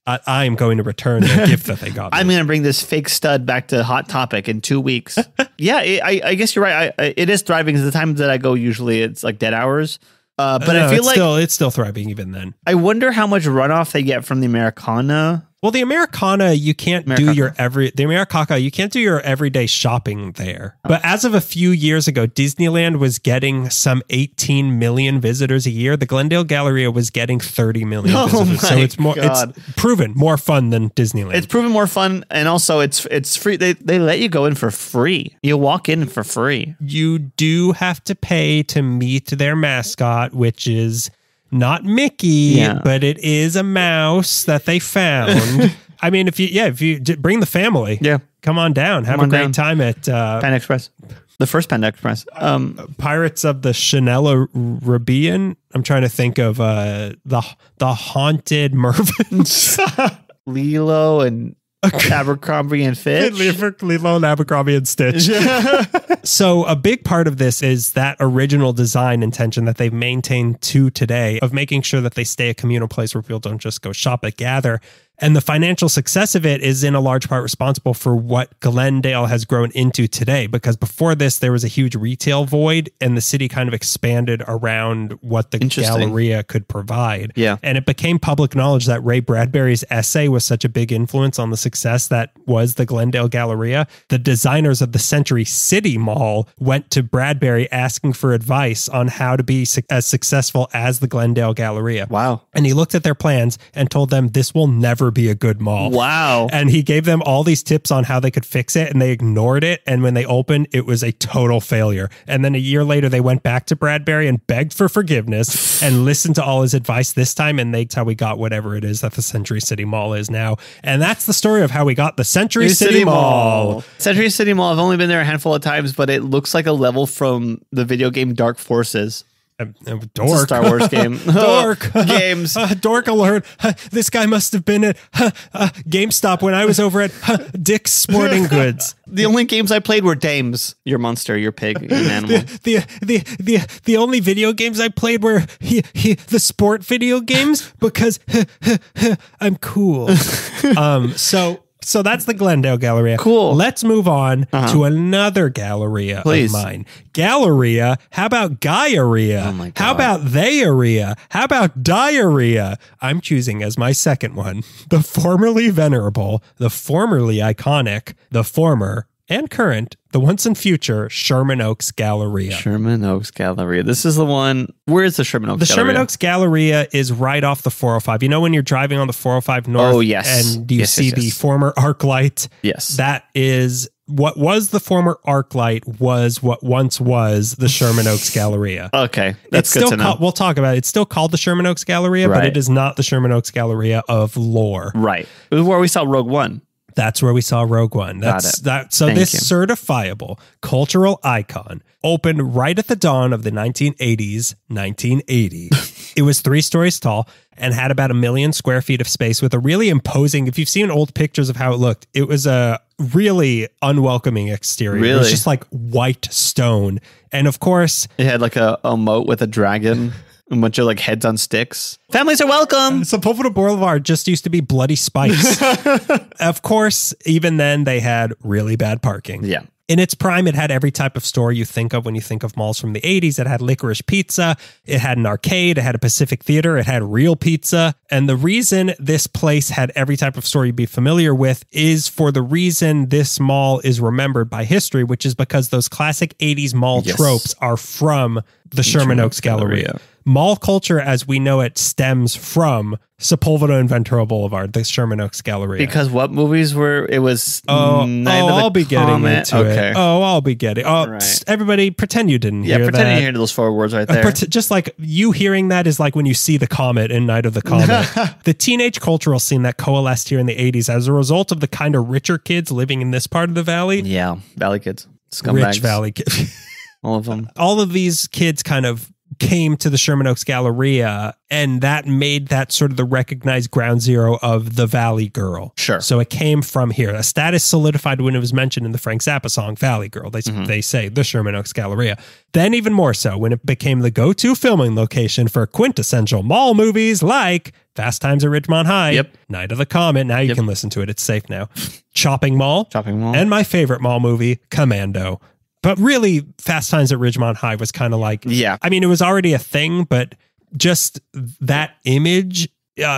I'm going to return the gift that they got me. I'm going to bring this fake stud back to Hot Topic in 2 weeks. Yeah, I guess you're right. It is thriving. The times that I go, usually it's like dead hours. But I feel like it's still thriving even then. I wonder how much runoff they get from the Americana. Well, the Americana, you can't do your everyday shopping there. But as of a few years ago, Disneyland was getting some 18 million visitors a year. The Glendale Galleria was getting 30 million visitors. So it's proven more fun than Disneyland. It's proven more fun, and also it's free. They let you go in for free. You walk in for free. You do have to pay to meet their mascot, which is not Mickey, but it is a mouse that they found. I mean, if you bring the family, come on down, have a great time at Panda Express, the first Panda Express. Pirates of the Chanel Caribbean. I'm trying to think of the haunted Mervins, Lilo and Abercrombie and Fitch. Lilo and Abercrombie and Stitch. So a big part of this is that original design intention that they've maintained to today of making sure that they stay a communal place where people don't just go shop but gather. And the financial success of it is in a large part responsible for what Glendale has grown into today. Because before this, there was a huge retail void and the city kind of expanded around what the Galleria could provide. Yeah. And it became public knowledge that Ray Bradbury's essay was such a big influence on the success that was the Glendale Galleria. The designers of the Century City Mall went to Bradbury asking for advice on how to be as successful as the Glendale Galleria. Wow. And he looked at their plans and told them this will never be a good mall. Wow. And he gave them all these tips on how they could fix it and they ignored it. And when they opened, it was a total failure. And then a year later, they went back to Bradbury and begged for forgiveness and listened to all his advice this time. And that's how we got whatever it is that the Century City Mall is now. And that's the story of how we got the Century City Mall. Century City Mall, I've only been there a handful of times, but it looks like a level from the video game Dark Forces. Dork. It's a Star Wars game. Dork. Games. Dork alert. This guy must have been at GameStop when I was over at Dick's Sporting Goods. The only games I played were Dames. Your monster, your pig, your animal. The only video games I played were the sport video games because I'm cool. So So that's the Glendale Galleria. Cool. Let's move on to another Galleria of mine. Galleria. How about Guyarea? Oh my God. How about Theyarea? How about Diarrhea? I'm choosing as my second one the formerly venerable, the formerly iconic, the former and current, the once and future Sherman Oaks Galleria. Sherman Oaks Galleria. This is the one. Where is the Sherman Oaks Galleria? The Sherman Oaks Galleria is right off the 405. You know when you're driving on the 405 North and you see the former arc light? Yes. That is what was the former arc light was what once was the Sherman Oaks Galleria. Okay. That's good to know. We'll talk about it. It's still called the Sherman Oaks Galleria, but it is not the Sherman Oaks Galleria of lore. Right. It was where we saw Rogue One. That's where we saw Rogue One. That's that. So this certifiable cultural icon opened right at the dawn of the 1980s, 1980. It was 3 stories tall and had about 1 million square feet of space with a really imposing, if you've seen old pictures of how it looked, it was a really unwelcoming exterior. Really? It was just like white stone. And of course, it had like a moat with a dragon. A bunch of like heads on sticks. Families are welcome. Sepulveda Boulevard just used to be bloody spikes. Of course, even then they had really bad parking. Yeah. In its prime, it had every type of store you think of when you think of malls from the 80s. It had licorice pizza. It had an arcade. It had a Pacific Theater. It had real pizza. And the reason this place had every type of store you'd be familiar with is for the reason this mall is remembered by history, which is because those classic 80s mall tropes are from the Sherman Oaks Galleria. Mall culture, as we know it, stems from Sepulveda and Ventura Boulevard, the Sherman Oaks Galleria. Because what movies were, it was... I'll be getting into it. I'll be getting... Right. Everybody, pretend you didn't hear that. Yeah, pretend you heard those 4 words right there. Just like you hearing that is like when you see the comet in Night of the Comet. The teenage cultural scene that coalesced here in the 80s as a result of the kind of richer kids living in this part of the valley. Yeah, valley kids. Scumbags. Rich valley kids. All of them. All of these kids kind of came to the Sherman Oaks Galleria, and that made that sort of the recognized ground zero of the Valley Girl. Sure. So it came from here. A status solidified when it was mentioned in the Frank Zappa song, Valley Girl. They say the Sherman Oaks Galleria. Then even more so when it became the go-to filming location for quintessential mall movies like Fast Times at Ridgemont High, Night of the Comet. Now you can listen to it. It's safe now. Chopping Mall. And my favorite mall movie, Commando. But really, Fast Times at Ridgemont High was kind of like, I mean, it was already a thing, but just that image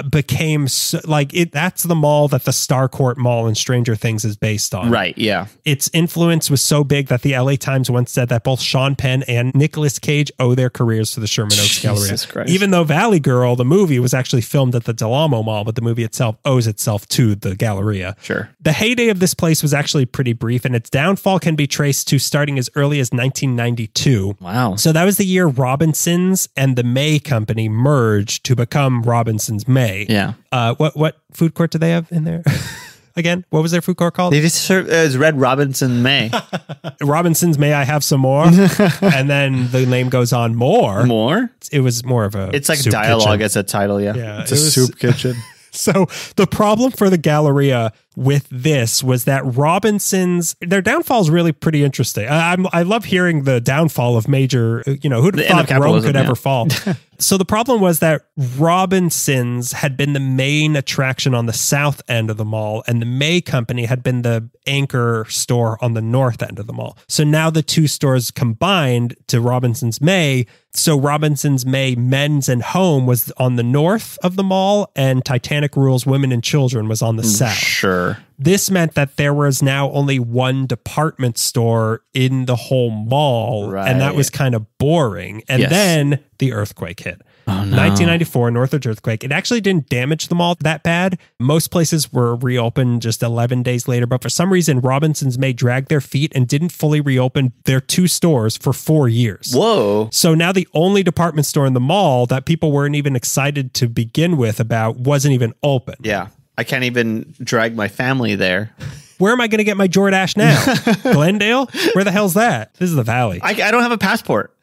became that's the mall that the Starcourt Mall in Stranger Things is based on. Right, yeah. Its influence was so big that the LA Times once said that both Sean Penn and Nicolas Cage owe their careers to the Sherman Oaks Galleria. Christ. Even though Valley Girl, the movie, was actually filmed at the Del Amo Mall, but the movie itself owes itself to the Galleria. Sure. The heyday of this place was actually pretty brief, and its downfall can be traced to starting as early as 1992. Wow. So that was the year Robinson's and the May Company merged to become Robinson's May. Yeah. What food court do they have in there? Again, what was their food court called? They just served as Red Robinson May. Robinson's May I Have Some More? And then the name goes on more. More? It was more of a It's like soup dialogue kitchen. as a title, yeah. It's a soup kitchen. So the problem for the Galleria with this was that Robinson's, their downfall is really pretty interesting. I love hearing the downfall of major, who'd have thought Rome could ever fall. So the problem was that Robinson's had been the main attraction on the south end of the mall, and the May Company had been the anchor store on the north end of the mall. So now the two stores combined to Robinson's May. So Robinson's May Men's and Home was on the north of the mall, and Titanic Rules Women and Children was on the south. Sure. This meant that there was now only one department store in the whole mall, and that was kind of boring. And then the earthquake hit. Oh, no. 1994 Northridge earthquake. It actually didn't damage the mall that bad. Most places were reopened just 11 days later, but for some reason, Robinson's May dragged their feet and didn't fully reopen their two stores for 4 years. Whoa. So now the only department store in the mall that people weren't even excited to begin with about wasn't even open. Yeah. I can't even drag my family there. Where am I going to get my Jordache now? Glendale? Where the hell's that? This is the Valley. I don't have a passport.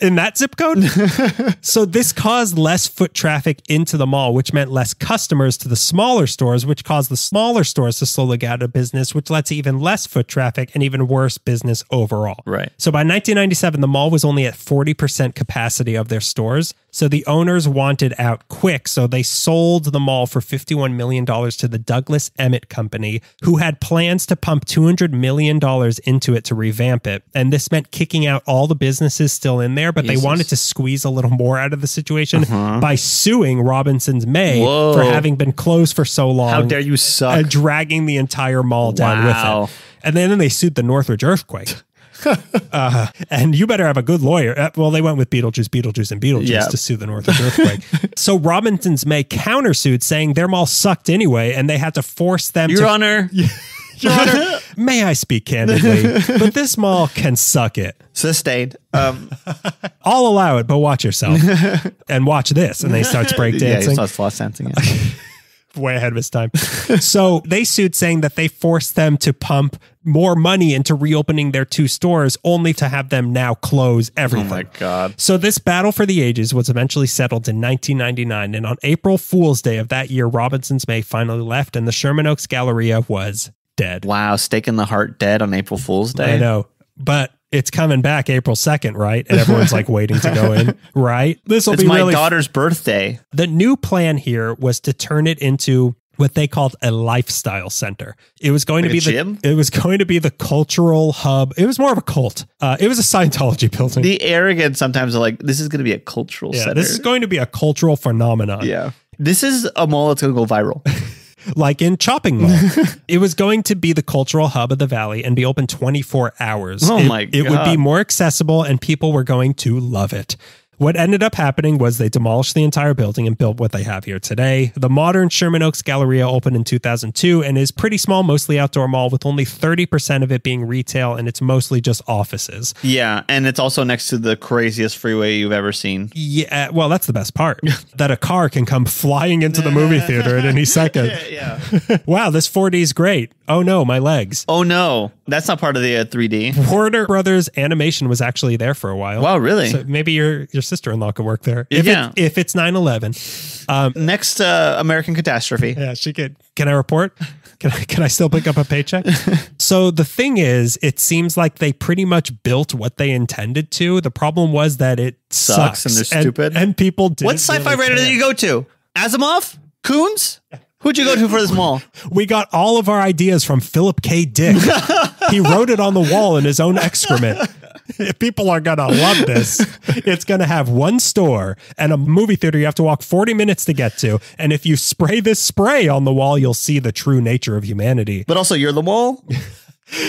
In that zip code? So this caused less foot traffic into the mall, which meant less customers to the smaller stores, which caused the smaller stores to slowly get out of business, which led to even less foot traffic and even worse business overall. Right. So by 1997, the mall was only at 40% capacity of their stores. So the owners wanted out quick, so they sold the mall for $51 million to the Douglas Emmett Company, who had plans to pump $200 million into it to revamp it. And this meant kicking out all the businesses still in there, but they wanted to squeeze a little more out of the situation by suing Robinson's May for having been closed for so long. How dare you suck. And dragging the entire mall down with it. And then they sued the Northridge earthquake. And you better have a good lawyer. Well, they went with Beetlejuice, and Beetlejuice to sue the Northridge earthquake. So Robinson's May countersued, saying their mall sucked anyway, and they had to force them Your Honor. Your Honor, may I speak candidly? But this mall can suck it. Sustained. I'll allow it, but watch yourself. And watch this. And they starts breakdancing. Yeah, he starts floss dancing. Way ahead of his time. So they sued, saying that they forced them to pump more money into reopening their 2 stores, only to have them now close everything. Oh my God. So this battle for the ages was eventually settled in 1999. And on April Fool's Day of that year, Robinson's May finally left and the Sherman Oaks Galleria was dead. Wow. Stake in the heart dead on April Fool's Day. I know. But it's coming back April 2nd, right? And everyone's like waiting to go in, right? This will be my daughter's birthday. The new plan here was to turn it into what they called a lifestyle center. It was going to be the cultural hub. It was more of a cult. It was a Scientology building. The arrogance sometimes are like, this is going to be a cultural center. This is going to be a cultural phenomenon. Yeah. This is a mall that's going to go viral. Like in Chopping Mall. It was going to be the cultural hub of the valley and be open 24 hours. Oh my God. It would be more accessible and people were going to love it. What ended up happening was they demolished the entire building and built what they have here today. The modern Sherman Oaks Galleria opened in 2002 and is pretty small, mostly outdoor mall with only 30% of it being retail, and it's mostly just offices. Yeah, and it's also next to the craziest freeway you've ever seen. Yeah, well, that's the best part. That a car can come flying into the movie theater at any second. Yeah. Wow, this 4D is great. Oh no, my legs. Oh no, that's not part of the 3D. Warner Brothers Animation was actually there for a while. Wow, really? So maybe your sister-in-law could work there. If it's 9/11. Next American catastrophe. Yeah, she could. Can I report? Can I still pick up a paycheck? So the thing is, it seems like they pretty much built what they intended to. The problem was that it sucks and they're stupid. And people didn't. What sci-fi writer did you go to? Asimov? Coons? Who'd you go to for this mall? We got all of our ideas from Philip K. Dick. He wrote it on the wall in his own excrement. If people are going to love this, it's going to have one store and a movie theater you have to walk 40 minutes to get to. And if you spray this spray on the wall, you'll see the true nature of humanity. But also, you're the mall?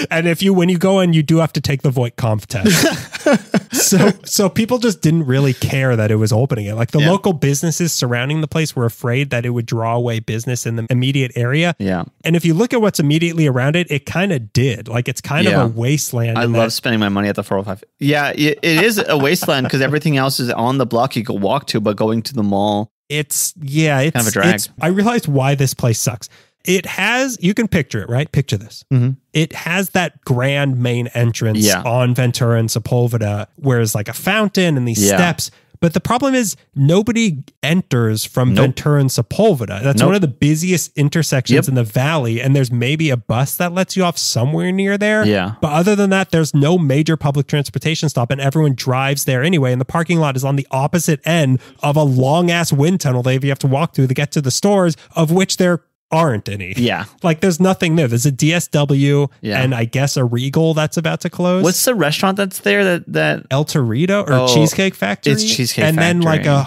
And when you go in, you do have to take the Voight-Kampff test. So people just didn't really care that it was opening it. Like the local businesses surrounding the place were afraid that it would draw away business in the immediate area. Yeah. And if you look at what's immediately around it, it kind of did. Like it's kind of a wasteland. I love spending my money at the 405. Yeah, it is a wasteland because everything else is on the block you can walk to, but going to the mall. It's kind of a drag. I realized why this place sucks. It has, you can picture it, right? Picture this. Mm-hmm. It has that grand main entrance on Ventura and Sepulveda, where it's like a fountain and these steps. But the problem is nobody enters from Ventura and Sepulveda. That's one of the busiest intersections in the valley. And there's maybe a bus that lets you off somewhere near there. Yeah. But other than that, there's no major public transportation stop and everyone drives there anyway. And the parking lot is on the opposite end of a long ass wind tunnel that you have to walk through to get to the stores, of which there aren't any. Yeah. Like there's nothing there. There's a DSW and I guess a Regal that's about to close. What's the restaurant that's there that El Torito or Cheesecake Factory? It's Cheesecake and Factory. And then like a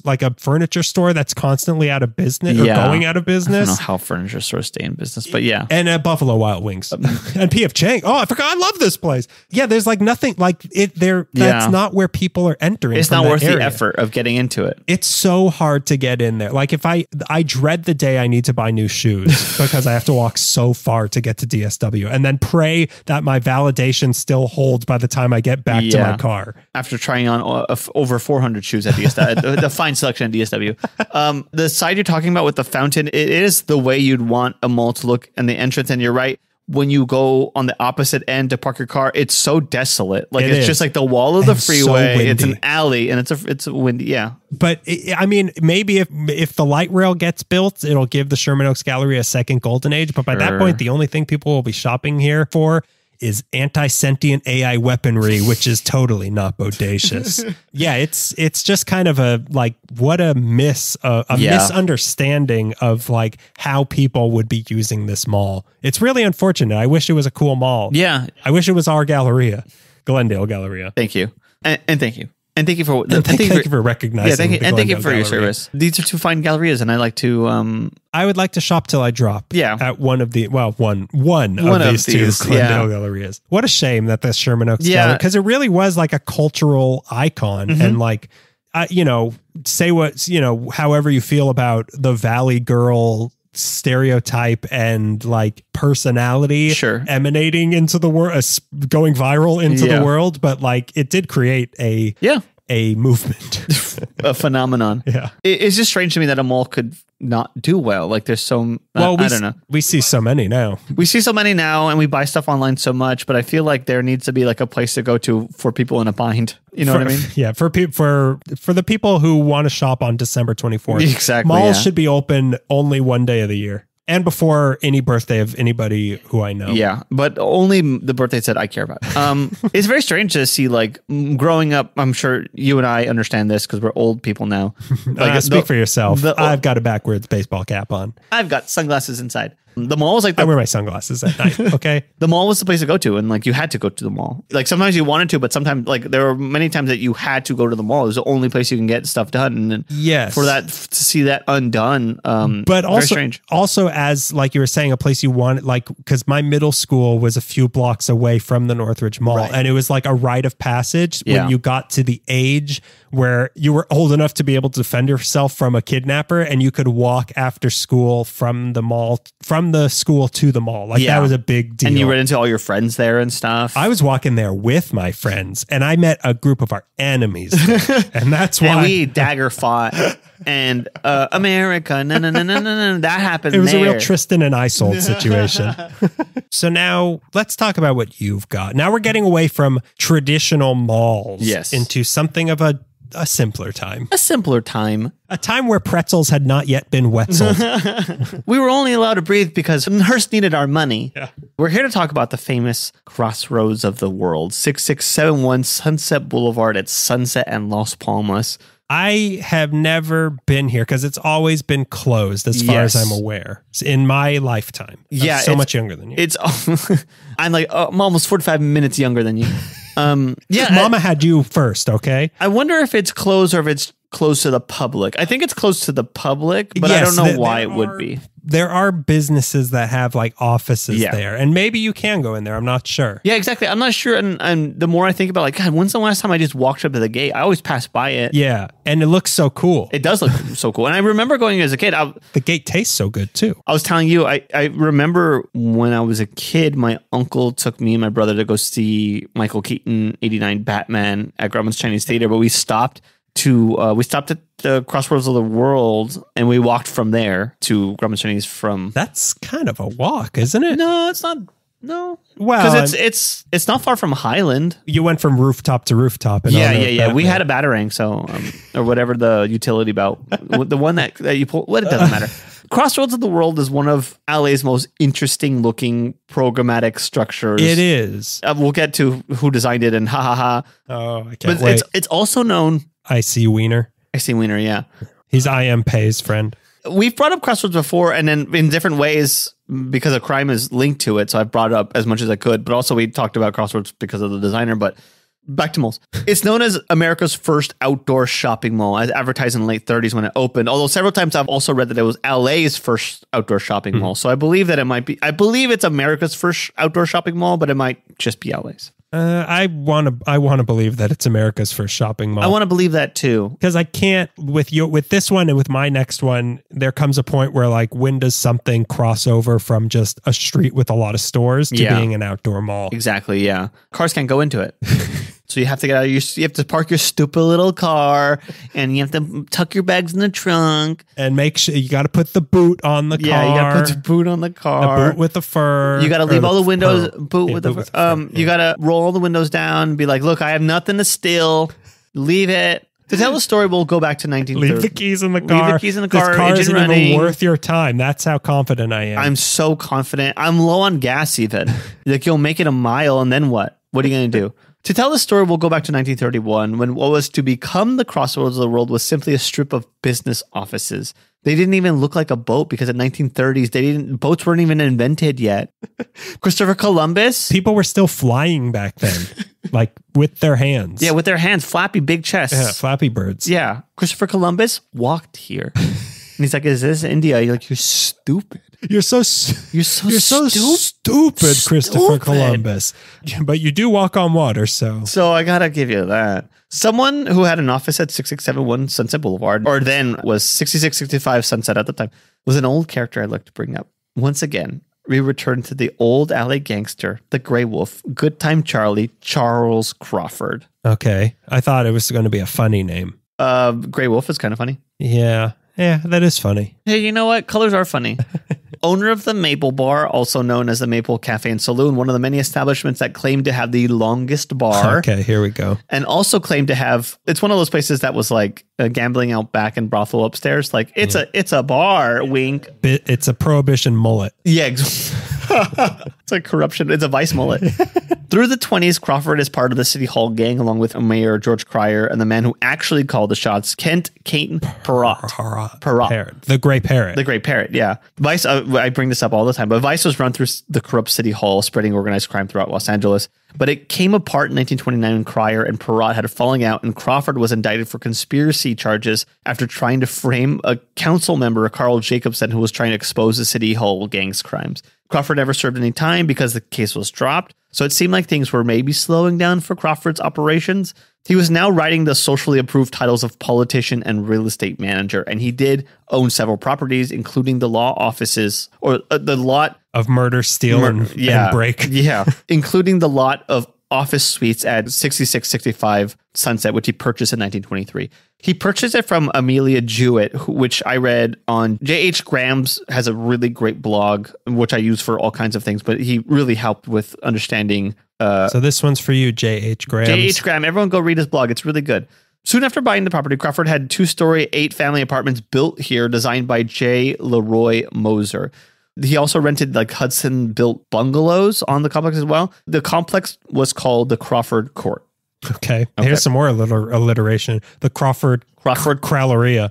like a furniture store that's constantly out of business or going out of business. I don't know how furniture stores stay in business, but yeah. And at Buffalo Wild Wings. And P.F. Chang. Oh, I forgot. I love this place. Yeah, there's like nothing like it there. That's not where people are entering. It's not worth the effort of getting into it. It's so hard to get in there. Like if I dread the day I need to buy new shoes because I have to walk so far to get to DSW and then pray that my validation still holds by the time I get back to my car. After trying on over 400 shoes at DSW, the fine selection at DSW. The side you're talking about with the fountain, it is the way you'd want a mall to look and the entrance. And you're right. When you go on the opposite end to park your car, it's so desolate. Like it's just like the wall of the freeway. So it's an alley and it's windy. Yeah. But I mean, maybe if the light rail gets built, it'll give the Sherman Oaks Galleria a second golden age. But by that point, the only thing people will be shopping here for is anti-sentient AI weaponry, which is totally not bodacious. Yeah, it's just kind of a like what a misunderstanding of like how people would be using this mall. It's really unfortunate. I wish it was a cool mall. Yeah. I wish it was our Galleria, Glendale Galleria. Thank you. And thank you. And thank you for thank you for recognizing. Yeah, thank you for your service. These are two fine gallerias, and I like to. I would like to shop till I drop. Yeah. At one of these two Glendale Gallerias. What a shame that the Sherman Oaks Galleria, because it really was like a cultural icon, and like, say what however you feel about the Valley Girl stereotype and like personality emanating into the world, going viral into the world, but like it did create a movement, a phenomenon. Yeah, it's just strange to me that a mall could not do well. Like there's so I don't know. We see so many now. And we buy stuff online so much, but I feel like there needs to be like a place to go to for people in a bind. You know what I mean? Yeah, for the people who want to shop on December 24th. Exactly. Malls should be open only one day of the year. And before any birthday of anybody who I know. Yeah, but only the birthdays that I care about. It's very strange to see, like, growing up, I'm sure you and I understand this because we're old people now. Like, speak for yourself. I've got a backwards baseball cap on. I've got sunglasses inside. The mall was like... I wear my sunglasses at night, okay? The mall was the place to go to, and like you had to go to the mall. Like sometimes you wanted to, but sometimes like there were many times that you had to go to the mall. It was the only place you can get stuff done. And then for that to see that undone, but also, very strange. Also, as like you were saying, a place you wanted, like because my middle school was a few blocks away from the Northridge Mall, and it was like a rite of passage when you got to the age where you were old enough to be able to defend yourself from a kidnapper, and you could walk after school from the mall, from the school to the mall. Like that was a big deal. And you ran into all your friends there and stuff. I was walking there with my friends, and I met a group of our enemies there, and that's why and we dagger fought. And America, no, that happened. It was a real Tristan and Isolde situation. So now let's talk about what you've got. Now we're getting away from traditional malls into something of a simpler time. A simpler time. A time where pretzels had not yet been wetzeled. We were only allowed to breathe because Hearst needed our money. Yeah. We're here to talk about the famous Crossroads of the world, 6671 Sunset Boulevard at Sunset and Las Palmas. I have never been here because it's always been closed as far as I'm aware in my lifetime. I'm so much younger than you. I'm like, I'm almost 45 minutes younger than you. Mama had you first, okay? I wonder if it's closed or if it's closed to the public. I think it's closed to the public, but I don't know why it would be. There are businesses that have like offices there, and maybe you can go in there. I'm not sure. Yeah, exactly. I'm not sure. And the more I think about, like, God, when's the last time I just walked up to the gate? I always pass by it. Yeah, and it looks so cool. It does look so cool. And I remember going as a kid. The gate tastes so good too. I was telling you, I remember when I was a kid, my uncle took me and my brother to go see Michael Keaton, 89 Batman at Grauman's Chinese Theater, but we stopped at the Crossroads of the World, and we walked from there to Grauman's Chinese from... That's kind of a walk, isn't it? No, it's not. No. Well, because it's not far from Highland. You went from rooftop to rooftop. And yeah. We had a batarang, so or whatever the utility belt, the one that you pull. Well, it doesn't matter. Crossroads of the World is one of LA's most interesting looking programmatic structures. It is. We'll get to who designed it and ha ha ha. Oh, I can't wait. It's also known. I.C. Wiener, yeah. He's I.M. Pei's friend. We've brought up Crossroads before, and then in different ways because a crime is linked to it. So I've brought it up as much as I could, but also we talked about Crossroads because of the designer. But back to malls. It's known as America's first outdoor shopping mall, as advertised in the late 30s when it opened. Although several times I've also read that it was LA's first outdoor shopping mall. So I believe that it might be. I believe it's America's first outdoor shopping mall, but it might just be LA's. I want to believe that it's America's first shopping mall. I want to believe that too, because I can't with this one and with my next one. There comes a point where like, when does something cross over from just a street with a lot of stores to being an outdoor mall? Exactly. Yeah, cars can't go into it. So you have to get out of you have to park your stupid little car, and you have to tuck your bags in the trunk, and make sure you got to put the boot on the car. Yeah, you got to put the boot on the car. The boot with the fur. You got to leave all the windows. Boot with the. You got to roll all the windows down. And be like, look, I have nothing to steal. Leave it. To tell the story, we'll go back to 1930. Leave the keys in the car. Leave the keys in the car. This car engine isn't running. even worth your time. That's how confident I am. I'm so confident. I'm low on gas even. Like, you'll make it a mile and then what? What are you going to do? To tell the story, we'll go back to 1931 when what was to become the Crossroads of the world was simply a strip of business offices. They didn't even look like a boat because in 1930s, boats weren't even invented yet. Christopher Columbus. People were still flying back then, like with their hands. Yeah, with their hands, flappy big chests. Yeah, Flappy Birds. Yeah. Christopher Columbus walked here. And he's like, is this India? You're like, you're stupid. You're so stupid, Christopher Columbus. But you do walk on water, so. So I gotta give you that. Someone who had an office at 6671 Sunset Boulevard, or then was 6665 Sunset at the time, was an old character I'd like to bring up. Once again, we return to the old alley gangster, the Grey Wolf, Good Time Charlie, Charles Crawford. Okay. I thought it was going to be a funny name. Grey Wolf is kind of funny. Yeah, that is funny. Hey, you know what? Colors are funny. Owner of the Maple Bar, also known as the Maple Cafe and Saloon, one of the many establishments that claim to have the longest bar. Okay, here we go. And also claim to have, it's one of those places that was like gambling out back and brothel upstairs. Like, it's a bar, wink. It's a prohibition mullet. Yeah, it's a corruption. It's a vice mullet. Through the 20s, Crawford is part of the City Hall gang, along with Mayor George Cryer and the man who actually called the shots, Kent Caton Perrott. The Gray Parrot. The Great Parrot, yeah. Vice, I bring this up all the time, but Vice was run through the corrupt City Hall, spreading organized crime throughout Los Angeles. But it came apart in 1929 when Cryer and Perrott had a falling out, and Crawford was indicted for conspiracy charges after trying to frame a council member, Carl Jacobson, who was trying to expose the City Hall gang's crimes. Crawford never served any time because the case was dropped, so it seemed like things were maybe slowing down for Crawford's operations. He was now riding the socially approved titles of politician and real estate manager, and he did own several properties, including the law offices, or the lot of murder, steal, and break. Yeah, including the lot of office suites at 6665 Sunset, which he purchased in 1923. He purchased it from Amelia Jewett, which I read on J.H. Graham's has a really great blog, which I use for all kinds of things, but he really helped with understanding. So this one's for you, J.H. Graham. J.H. Graham. Everyone go read his blog. It's really good. Soon after buying the property, Crawford had 2-story, 8-family apartments built here, designed by J. Leroy Moser. He also rented like Hudson-built bungalows on the complex as well. The complex was called the Crawford Court. Okay. Here's some more alliteration. The Crawford Galleria.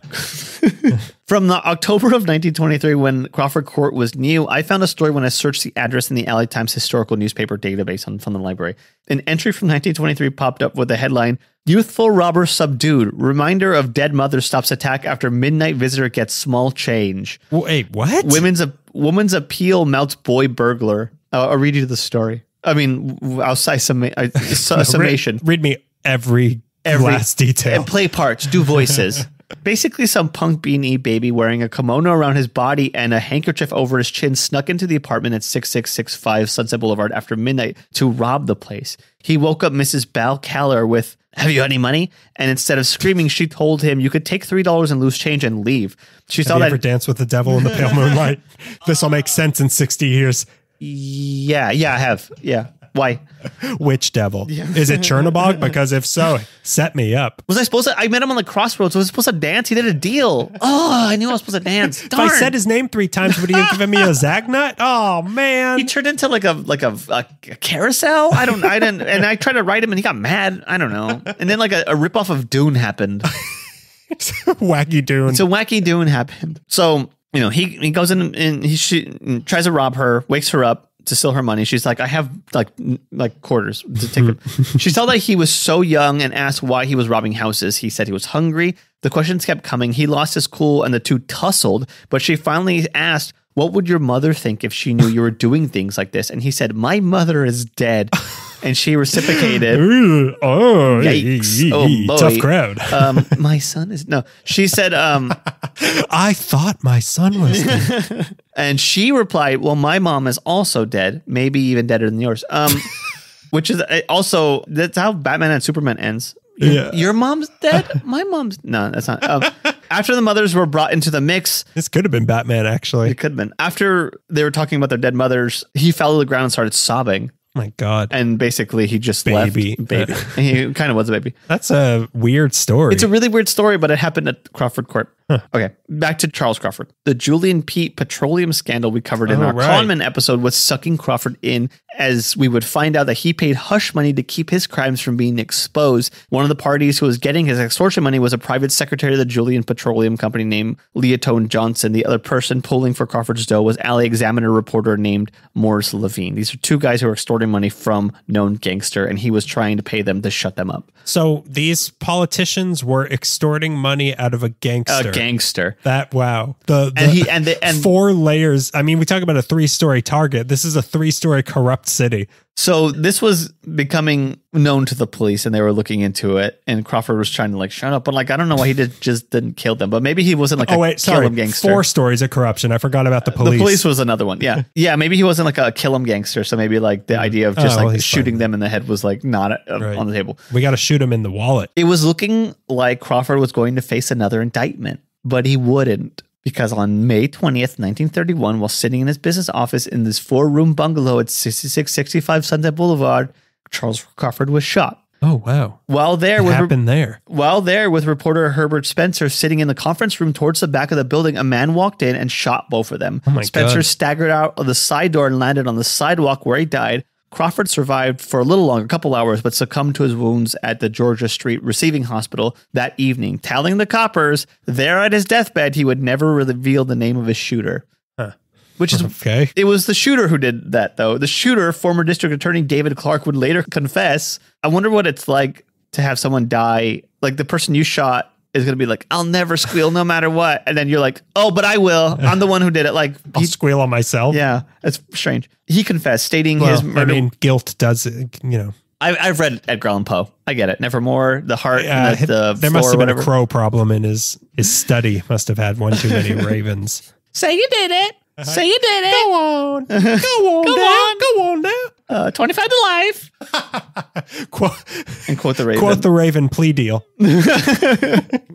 From the October of 1923, when Crawford Court was new, I found a story when I searched the address in the LA Times historical newspaper database from the library. An entry from 1923 popped up with the headline, "Youthful robber subdued. Reminder of dead mother stops attack after midnight visitor gets small change." Wait, what? Woman's appeal mounts boy burglar. I'll read you the story. I mean, I'll say summation. Read me every last detail. And play parts, do voices. Basically, some punk beanie baby wearing a kimono around his body and a handkerchief over his chin snuck into the apartment at 6665 Sunset Boulevard after midnight to rob the place. He woke up Mrs. Bal Caller with, "Have you any money?" And instead of screaming, she told him, "You could take $3 and loose change and leave." Have you ever danced with the devil in the pale moonlight? This will make sense in 60 years. Yeah, I have. Yeah. Why? Which devil? Yeah. Is it Chernobog? Because if so, set me up. Was I supposed to? I met him on the Crossroads. Was I supposed to dance? He did a deal. Oh, I knew I was supposed to dance. Darn. If I said his name 3 times, would he have given me a Zagnut? Oh man. He turned into like a carousel. I didn't. And I tried to write him and he got mad. I don't know. And then like a ripoff of Dune happened. Wacky Dune. So Wacky Dune happened. So, you know, he goes in and he tries to rob her, wakes her up to steal her money. She's like, "I have like quarters to take her." She told that he was so young and asked why he was robbing houses. He said he was hungry. The questions kept coming. He lost his cool and the two tussled, but she finally asked, "What would your mother think if she knew you were doing things like this?" And he said, "My mother is dead." And she reciprocated. Oh, yikes. Oh, boy. Tough crowd. My son is no. She said, "I thought my son was dead." And she replied, "Well, my mom is also dead, maybe even deader than yours." Which is also, that's how Batman and Superman ends. Your mom's dead? My mom's... No, that's not. After the mothers were brought into the mix... This could have been Batman, actually. It could have been. After they were talking about their dead mothers, he fell to the ground and started sobbing. My God. And basically he just Baby. left. Baby. He kind of was a baby. That's a weird story. It's a really weird story, but it happened at Crawford Court. Okay, back to Charles Crawford. The Julian Pete petroleum scandal we covered in our Conman episode was sucking Crawford in, as we would find out that he paid hush money to keep his crimes from being exposed. One of the parties who was getting his extortion money was a private secretary of the Julian Petroleum Company named Leotone Johnson. The other person pulling for Crawford's dough was Alley Examiner reporter named Morris Levine. These are two guys who were extorting money from known gangster, and he was trying to pay them to shut them up. So these politicians were extorting money out of a gangster. That wow. The 4 layers. I mean, we talk about a 3-story Target. This is a 3-story corrupt city. So this was becoming known to the police, and they were looking into it. And Crawford was trying to like shut up, but like I don't know why he didn't kill them. But maybe he wasn't like kill 'em gangster. 4 stories of corruption. I forgot about the police. The police was another one. Yeah, yeah. Maybe he wasn't like a kill 'em gangster. So maybe like the idea of just shooting them in the head was like not on the table. We got to shoot him in the wallet. It was looking like Crawford was going to face another indictment, but he wouldn't. Because on May 20th, 1931, while sitting in his business office in this 4-room bungalow at 6665 Sunset Boulevard, Charles Crawford was shot. Oh, wow. While there with reporter Herbert Spencer sitting in the conference room towards the back of the building, a man walked in and shot both of them. Oh my Spencer God. staggered out of the side door and landed on the sidewalk where he died. Crawford survived for a little longer, a couple hours, but succumbed to his wounds at the Georgia Street Receiving Hospital that evening, telling the coppers there at his deathbed he would never reveal the name of his shooter. Which is okay. It was the shooter who did that, though. The shooter, former district attorney David Clark, would later confess. I wonder what it's like to have someone die. Like the person you shot is going to be like, I'll never squeal no matter what. And then you're like, oh, but I will. I'm the one who did it. Like I'll squeal on myself. Yeah, it's strange. He confessed, stating his murder. I mean, guilt does, I've read Edgar Allan Poe. I get it. Nevermore, the heart, the there must have been a crow problem in his study. Must have had one too many ravens. Say you did it. Say you did it. Go on. Go on. Go on now. 25 to life. And quote the Raven. Quote the Raven plea deal.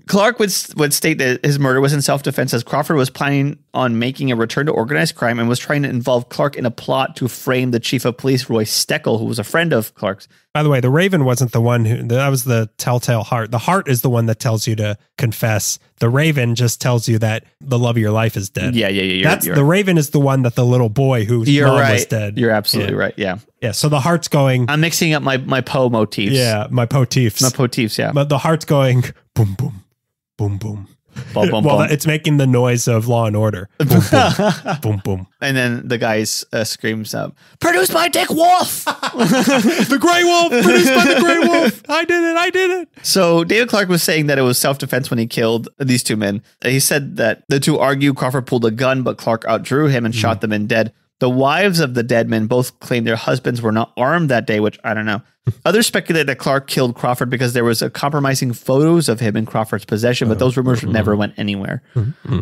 Clark would state that his murder was in self-defense, as Crawford was planning on making a return to organized crime and was trying to involve Clark in a plot to frame the chief of police, Roy Steckel, who was a friend of Clark's. By the way, the Raven wasn't the one that was the telltale heart. The heart is the one that tells you to confess. The Raven just tells you that the love of your life is dead. Yeah. The Raven is the one that the little boy whose mom was dead. You're absolutely right. Yeah. Yeah. So the heart's going. I'm mixing up my Poe motifs. Yeah. My motifs. Yeah. But the heart's going boom, boom, boom, boom. Boom, boom, well, boom. it's making the noise of Law and Order. Boom, boom, boom, boom. And then the guy screams up, "Produced by Dick Wolf!" The Grey Wolf! Produced by the Grey Wolf! I did it! So David Clark was saying that it was self-defense when he killed these two men. He said that the two argued. Crawford pulled a gun, but Clark outdrew him and shot the men dead. The wives of the dead men both claimed their husbands were not armed that day, which I don't know. Others speculate that Clark killed Crawford because there was compromising photos of him in Crawford's possession, but those rumors never went anywhere.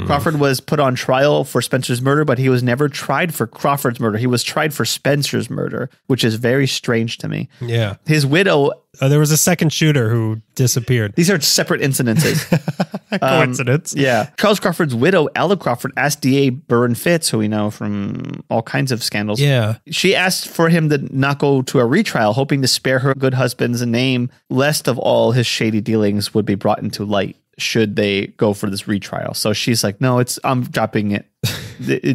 Crawford was put on trial for Spencer's murder, but he was never tried for Crawford's murder. He was tried for Spencer's murder, which is very strange to me. Yeah. His widow... there was a second shooter who disappeared. These are separate incidences. Coincidence. Yeah. Charles Crawford's widow, Ella Crawford, asked DA Burren Fitz, who we know from all kinds of scandals. Yeah. She asked for him to not go to a retrial, hoping to spare her good husband's name, lest of all his shady dealings would be brought into light should they go for this retrial. So she's like, no, I'm dropping it.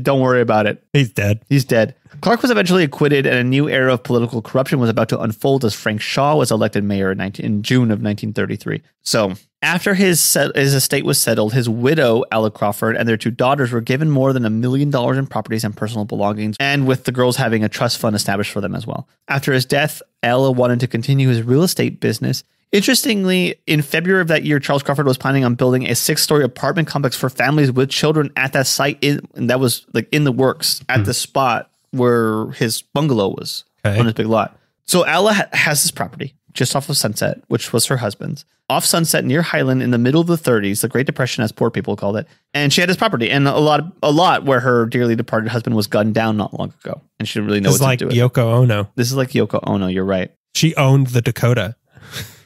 Don't worry about it. He's dead. Clark was eventually acquitted, and a new era of political corruption was about to unfold as Frank Shaw was elected mayor in June of 1933. So after his estate was settled, his widow, Ella Crawford, and their two daughters were given more than $1 million in properties and personal belongings, and with the girls having a trust fund established for them as well. After his death, Ella wanted to continue his real estate business. Interestingly, in February of that year, Charles Crawford was planning on building a 6-story apartment complex for families with children at that site, and that was like in the works at the spot where his bungalow was on his big lot. So Ella has this property just off of Sunset, which was her husband's, off Sunset near Highland in the middle of the 30s, the Great Depression, as poor people called it. And she had this property and a lot where her dearly departed husband was gunned down not long ago, and she didn't really know what to do with it. Yoko Ono. This is like Yoko Ono. You're right. She owned the Dakota.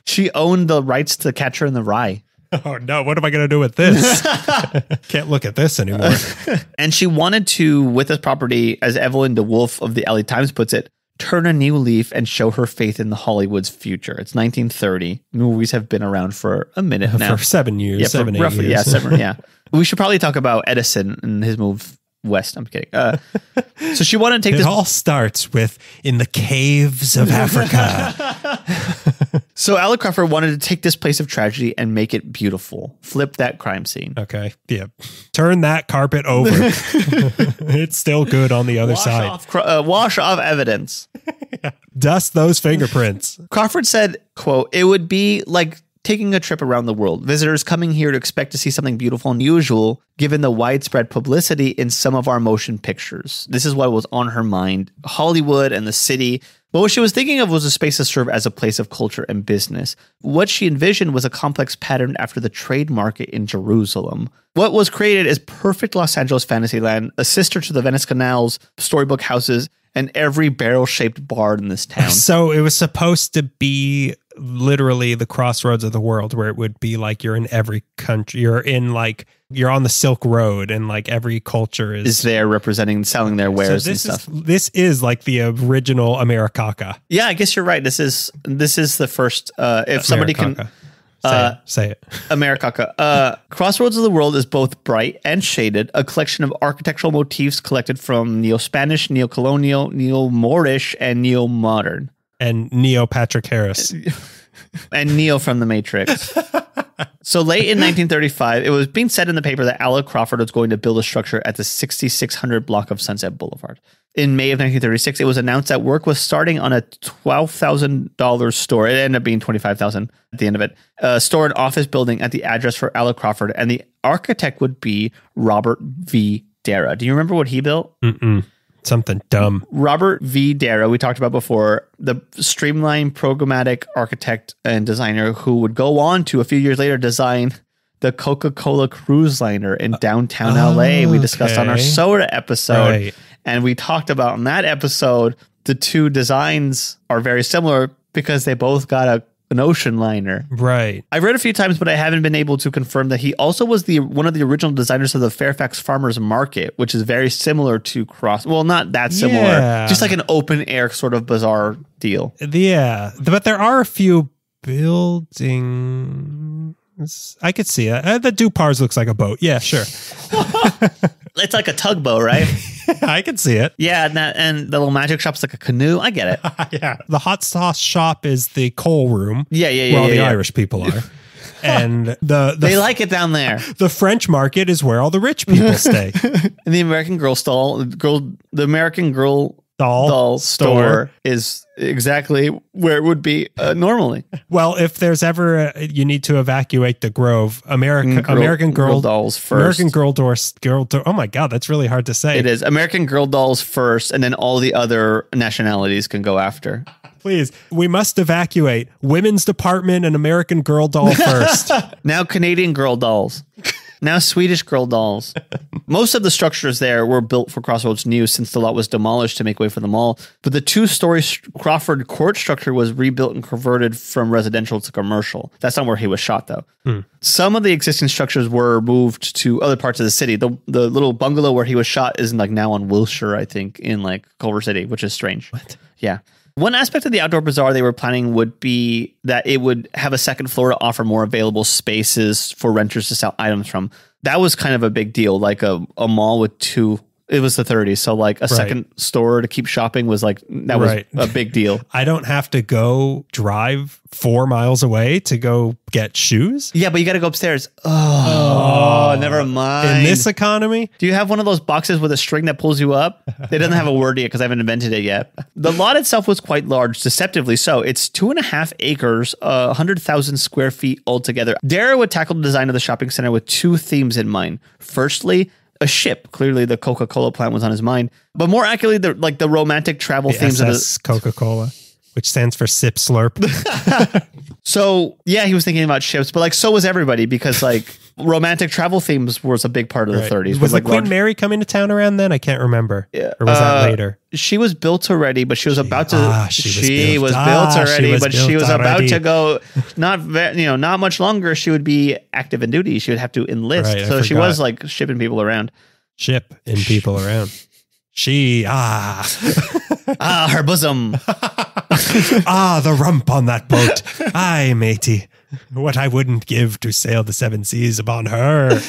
She owned the rights to Catcher in the Rye. Oh no, what am I going to do with this? Can't look at this anymore. And she wanted to, with this property, as Evelyn DeWolf of the LA Times puts it, turn a new leaf and show her faith in the Hollywood's future. It's 1930. Movies have been around for a minute now. For 7 years. Yeah, 7, 8 roughly, years. Yeah, 7, yeah. We should probably talk about Edison and his move west. I'm kidding. So she wanted to take It all starts with in the caves of Africa. So Alec Crawford wanted to take this place of tragedy and make it beautiful. Flip that crime scene. Okay. Yeah. Turn that carpet over. It's still good on the other side. Wash off evidence. Dust those fingerprints. Crawford said, quote, "It would be like taking a trip around the world. Visitors coming here to expect to see something beautiful and unusual, given the widespread publicity in some of our motion pictures." This is what was on her mind. Hollywood and the city. But what she was thinking of was a space to serve as a place of culture and business. What she envisioned was a complex pattern after the trade market in Jerusalem. What was created is perfect Los Angeles Fantasyland, a sister to the Venice canals, storybook houses, and every barrel-shaped bar in this town. So it was supposed to be literally the crossroads of the world, where it would be like you're in every country. You're on the Silk Road, and like every culture is there representing, selling their wares and stuff. This is like the original Americaca. Yeah, I guess you're right. This is the first. If somebody can say it. Americaca. Crossroads of the World is both bright and shaded, a collection of architectural motifs collected from Neo-Spanish, Neo-Colonial, Neo-Moorish, and Neo-Modern. And Neo Patrick Harris. And Neo from The Matrix. So late in 1935, it was being said in the paper that Alec Crawford was going to build a structure at the 6600 block of Sunset Boulevard. In May of 1936, it was announced that work was starting on a $12,000 store. It ended up being $25,000 at the end of it. Store and office building at the address for Alec Crawford, and the architect would be Robert V. Dara. Do you remember what he built? Something dumb. Robert V. Dara, we talked about before, the streamlined programmatic architect and designer who would go on to a few years later design the Coca-Cola cruise liner in downtown LA. We discussed on our soda episode. Right. And we talked about in that episode, the two designs are very similar because they both got an ocean liner. Right. I've read a few times, but I haven't been able to confirm that he also was one of the original designers of the Fairfax Farmers Market, which is very similar to Well, not that similar. Just like an open air sort of bizarre deal. Yeah. But there are a few buildings. I could see it. The Dupars looks like a boat. Yeah, sure. It's like a tugboat, right? I can see it. Yeah, and the little magic shop's like a canoe. I get it. Yeah. The hot sauce shop is the coal room. Yeah. Where all the Irish people are. And they like it down there. The French market is where all the rich people stay. And the American Girl the American Girl doll store is exactly where it would be normally. Well, if there's ever you need to evacuate the Grove, American Girl dolls first. American Girl door. Oh my God, that's really hard to say. It is American Girl dolls first, and then all the other nationalities can go after. Please, we must evacuate Women's Department and American Girl doll first. Now Canadian Girl dolls. Now Swedish Girl dolls. Most of the structures there were built for Crossroads New since the lot was demolished to make way for the mall. But the two-story Crawford Court structure was rebuilt and converted from residential to commercial. That's not where he was shot, though. Some of the existing structures were moved to other parts of the city. The little bungalow where he was shot is now on Wilshire, I think, in Culver City, which is strange. What? Yeah. One aspect of the outdoor bazaar they were planning would be that it would have a second floor to offer more available spaces for renters to sell items from. That was kind of a big deal, like a mall with two. It was the 30s, so like a second store to keep shopping was was a big deal. I don't have to go drive 4 miles away to go get shoes. Yeah, but you got to go upstairs. Oh, never mind. In this economy? Do you have one of those boxes with a string that pulls you up? It doesn't have a word yet because I haven't invented it yet. The lot itself was quite large, deceptively so. It's 2.5 acres, 100,000 square feet altogether. Dara would tackle the design of the shopping center with two themes in mind. Firstly, a ship. Clearly, the Coca-Cola plant was on his mind. But more accurately, the romantic travel themes of the Coca-Cola, which stands for Sip Slurp. So, yeah, he was thinking about ships, but so was everybody because romantic travel themes was a big part of the 30s. Was Queen Mary coming to town around then? I can't remember. Yeah. Or was that later? She was built already, but she was about to. She was about to go. Not much longer. She would be active in duty. She would have to enlist. Right, so she was shipping people around. Ship in people around. Her bosom. The rump on that boat. Aye, matey. What I wouldn't give to sail the seven seas upon her.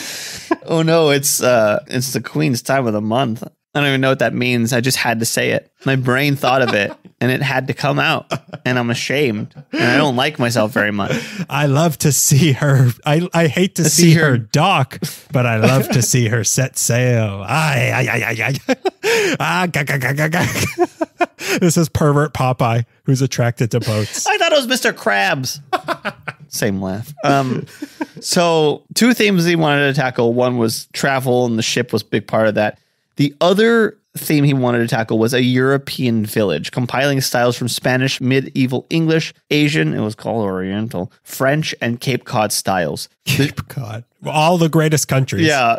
Oh no, it's the queen's time of the month. I don't even know what that means. I just had to say it. My brain thought of it and it had to come out, and I'm ashamed and I don't like myself very much. I love to see her. I hate to see her dock, but I love to see her set sail. This is pervert Popeye who's attracted to boats. I thought it was Mr. Krabs. Same laugh. So two themes he wanted to tackle. One was travel, and the ship was a big part of that. The other theme he wanted to tackle was a European village, compiling styles from Spanish, medieval English, Asian, it was called Oriental, French, and Cape Cod styles. Cape Cod. All the greatest countries. Yeah.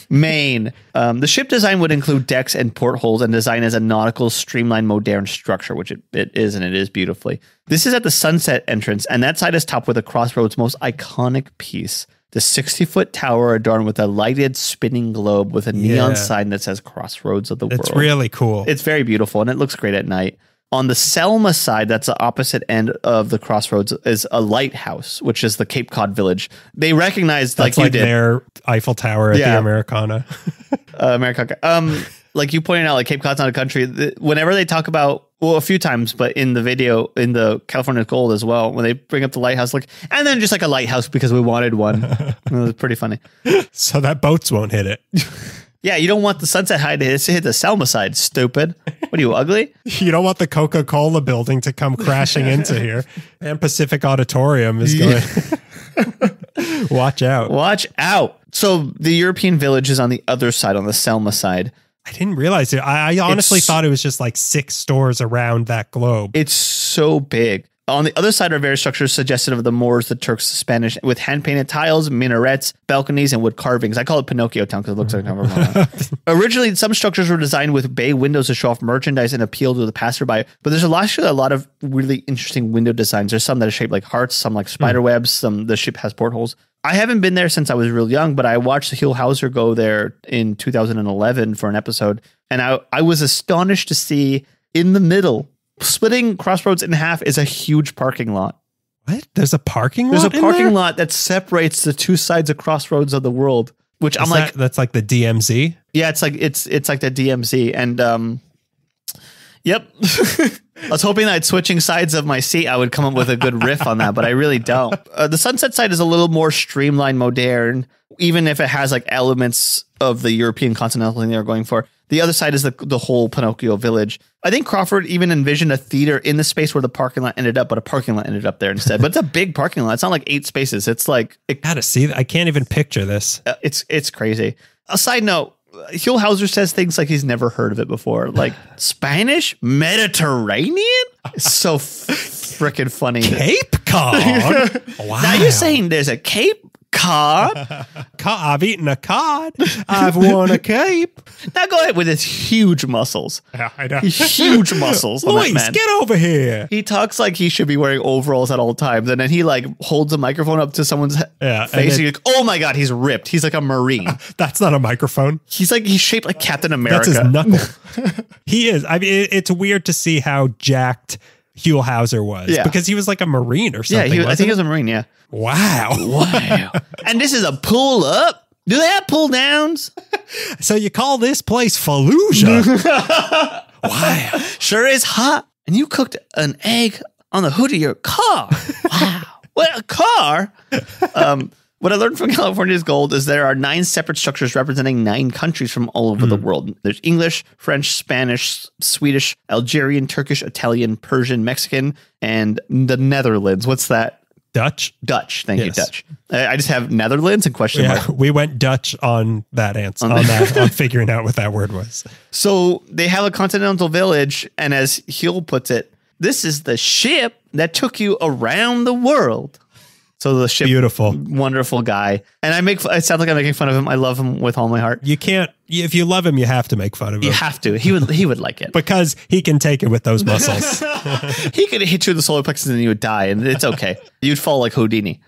Maine. The ship design would include decks and portholes and design as a nautical, streamlined, modern structure, which it is, and it is beautifully. This is at the sunset entrance, and that side is topped with the Crossroads' most iconic piece. The 60-foot tower adorned with a lighted spinning globe with a neon sign that says Crossroads of the World. It's really cool. It's very beautiful, and it looks great at night. On the Selma side, that's the opposite end of the Crossroads, is a lighthouse, which is the Cape Cod Village. They recognize, that's like their Eiffel Tower at the Americana. Like you pointed out, like Cape Cod's not a country. Whenever they talk about, well, a few times, but in the video, in the California Gold as well, when they bring up the lighthouse, like, and then just like a lighthouse because we wanted one. It was pretty funny. So that boats won't hit it. Yeah, you don't want the Sunset High to hit the Selma side, stupid. What are you, ugly? You don't want the Coca-Cola building to come crashing into here. And Pacific Auditorium is going... Watch out. Watch out. So the European village is on the other side, on the Selma side. I didn't realize it. I honestly thought it was just like 6 stores around that globe. It's so big. On the other side are various structures suggestive of the Moors, the Turks, the Spanish, with hand-painted tiles, minarets, balconies, and wood carvings. I call it Pinocchio Town because it looks like number. Originally, some structures were designed with bay windows to show off merchandise and appeal to the passerby. But there's actually a lot of really interesting window designs. There's some that are shaped like hearts, some like spider webs, the ship has portholes. I haven't been there since I was real young, but I watched Huell Hauser go there in 2011 for an episode. And I was astonished to see in the middle, splitting Crossroads in half, is a huge parking lot. What? There's a parking lot? There's a parking lot that separates the two sides of Crossroads of the world, which that's like the DMZ? Yeah, it's like the DMZ. And yep. I was hoping that switching sides of my seat, I would come up with a good riff on that, but I really don't. The Sunset side is a little more streamlined, modern, even if it has like elements of the European continental thing they're going for. The other side is the whole Pinocchio village. I think Crawford even envisioned a theater in the space where the parking lot ended up, but a parking lot ended up there instead. But it's a big parking lot. It's not like 8 spaces. It's like... Gotta see. I can't even picture this. It's crazy. A side note, Huell Hauser says things like he's never heard of it before. Like Spanish? Mediterranean? It's so freaking funny. Cape Cod? Wow. Now you're saying there's a Cape Cod? I've eaten a cod. I've worn a cape. Now go ahead with his huge muscles. Yeah, I know. Huge muscles. Luis, get over here. He talks like he should be wearing overalls at all times. And then he like holds a microphone up to someone's face. And you're like, oh my God, he's ripped. He's like a Marine. That's not a microphone. He's shaped like Captain America. That's his knuckle. He is. I mean, it's weird to see how jacked Huell Hauser was. Yeah. Because he was like a Marine or something. Yeah, I think he was a Marine, yeah. Wow. And this is a pull up. Do they have pull downs? So you call this place Fallujah? Wow. Sure is hot. And you cooked an egg on the hood of your car. Wow. What, a car? What I learned from California's Gold is there are 9 separate structures representing 9 countries from all over the world. There's English, French, Spanish, Swedish, Algerian, Turkish, Italian, Persian, Mexican, and the Netherlands. What's that? Dutch. Thank you, Dutch. I just have Netherlands and question mark. We went Dutch on that answer, on figuring out what that word was. So they have a continental village, and as Huell puts it, this is the ship that took you around the world. So the ship, beautiful, wonderful guy. And it sounds like I'm making fun of him. I love him with all my heart. You can't, if you love him, you have to make fun of him. You have to. He would like it. Because he can take it with those muscles. He could hit you in the solar plexus and you would die, and it's okay. You'd fall like Houdini.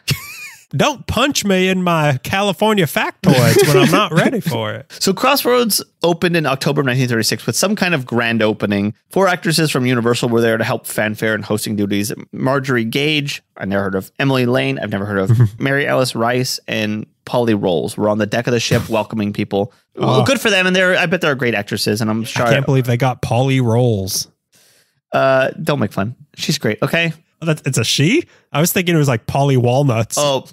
Don't punch me in my California factoids when I'm not ready for it. So Crossroads opened in October of 1936 with some kind of grand opening. 4 actresses from Universal were there to help fanfare and hosting duties. Marjorie Gage, I've never heard of. Emily Lane, I've never heard of. Mary Alice Rice and Polly Rolls were on the deck of the ship welcoming people. Well, good for them, and I bet they're great actresses, and I'm sure. I can't believe they got Polly Rolls. Don't make fun. She's great, okay? It's a she? I was thinking it was like Polly Walnuts. Oh,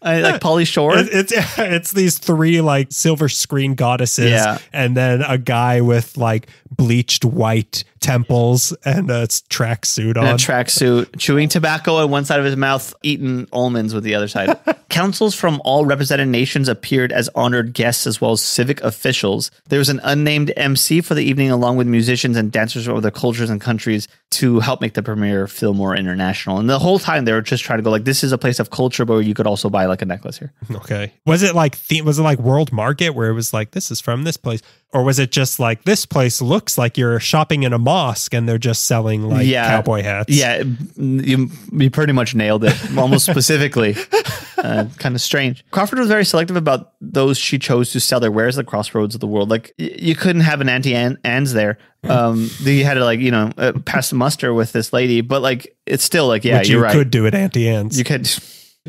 like Polly Shore? It's these 3 like silver screen goddesses, and then a guy with like bleached white temples and a tracksuit on. And a tracksuit, chewing tobacco on one side of his mouth, eating almonds with the other side. Councils from all represented nations appeared as honored guests as well as civic officials. There was an unnamed MC for the evening along with musicians and dancers from other cultures and countries to help make the premiere feel more international. And the whole time they were just trying to go like, this is a place of culture, but you could also buy like a necklace here. Okay. Was it like World Market where it was like, this is from this place? Or was it just like, this place looks like you're shopping in a mosque and they're just selling like cowboy hats? Yeah, you pretty much nailed it, almost specifically. Kind of strange. Crawford was very selective about those she chose to sell their wares at the crossroads of the world. Like, you couldn't have an Auntie Anne's there. You had to like, pass the muster with this lady, but like, it's still like, yeah, which you're right. You could do at Auntie Anne's. You could.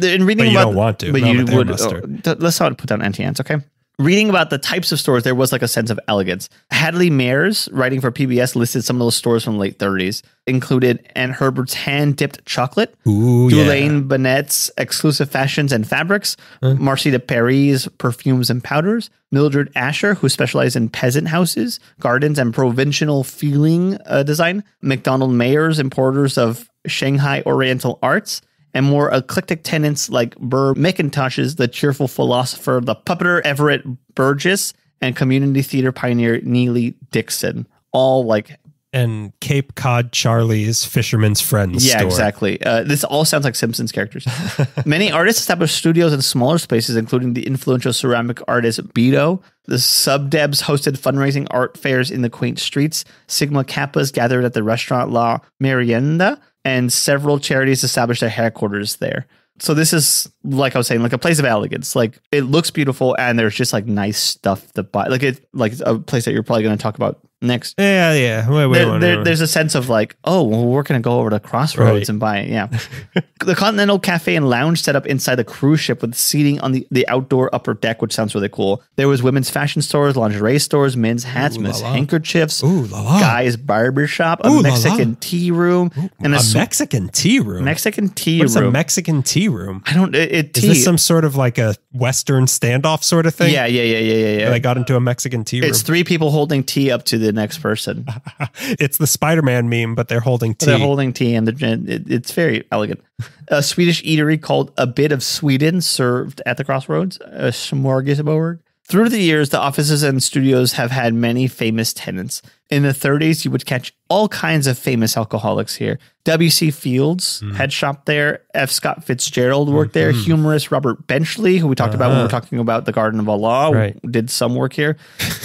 In reading but you about, don't want to. But you would. Let's not put down Auntie Anne's, okay? Reading about the types of stores, there was like a sense of elegance. Hadley Mayers, writing for PBS, listed some of those stores from the late 30s. Included Aunt Herbert's hand-dipped chocolate, Dulaine Bennett's exclusive fashions and fabrics, Marcy de Paris' perfumes and powders, Mildred Asher, who specialized in peasant houses, gardens, and provincial feeling design, McDonald Mayers, importers of Shanghai Oriental arts, and more eclectic tenants like Burr McIntosh's The Cheerful Philosopher, the puppeteer Everett Burgess, and community theater pioneer Neely Dixon. All like... And Cape Cod Charlie's Fisherman's Friends store. Exactly. This all sounds like Simpsons characters. Many artists established studios in smaller spaces, including the influential ceramic artist Beto. The Subdebs hosted fundraising art fairs in the quaint streets. Sigma Kappas gathered at the restaurant La Merienda, and several charities established their headquarters there. So this is, like I was saying, like a place of elegance. Like, it looks beautiful, and there's just like nice stuff to buy. Like a place that you're probably going to talk about next. Yeah. There's a sense of like, oh, well, we're going to go over to Crossroads and buy it. Yeah. The Continental Cafe and Lounge set up inside the cruise ship with seating on the outdoor upper deck, which sounds really cool. There was women's fashion stores, lingerie stores, men's hats, men's handkerchiefs, guys' barbershop, a Mexican tea room, and a Mexican tea room. Mexican tea What's room. a Mexican tea room? I don't. Is this some sort of like a Western standoff sort of thing? Yeah. They got into a Mexican tea room. It's 3 people holding tea up to the next person. It's the Spider-Man meme, but they're holding tea. They're holding tea, and it's very elegant. A Swedish eatery called A Bit of Sweden served at the Crossroads, a smorgasbord. Through the years, the offices and studios have had many famous tenants. In the 30s, you would catch all kinds of famous alcoholics here. W.C. Fields had shopped there. F. Scott Fitzgerald worked there. Humorist Robert Benchley, who we talked about when we were talking about the Garden of Allah, did some work here,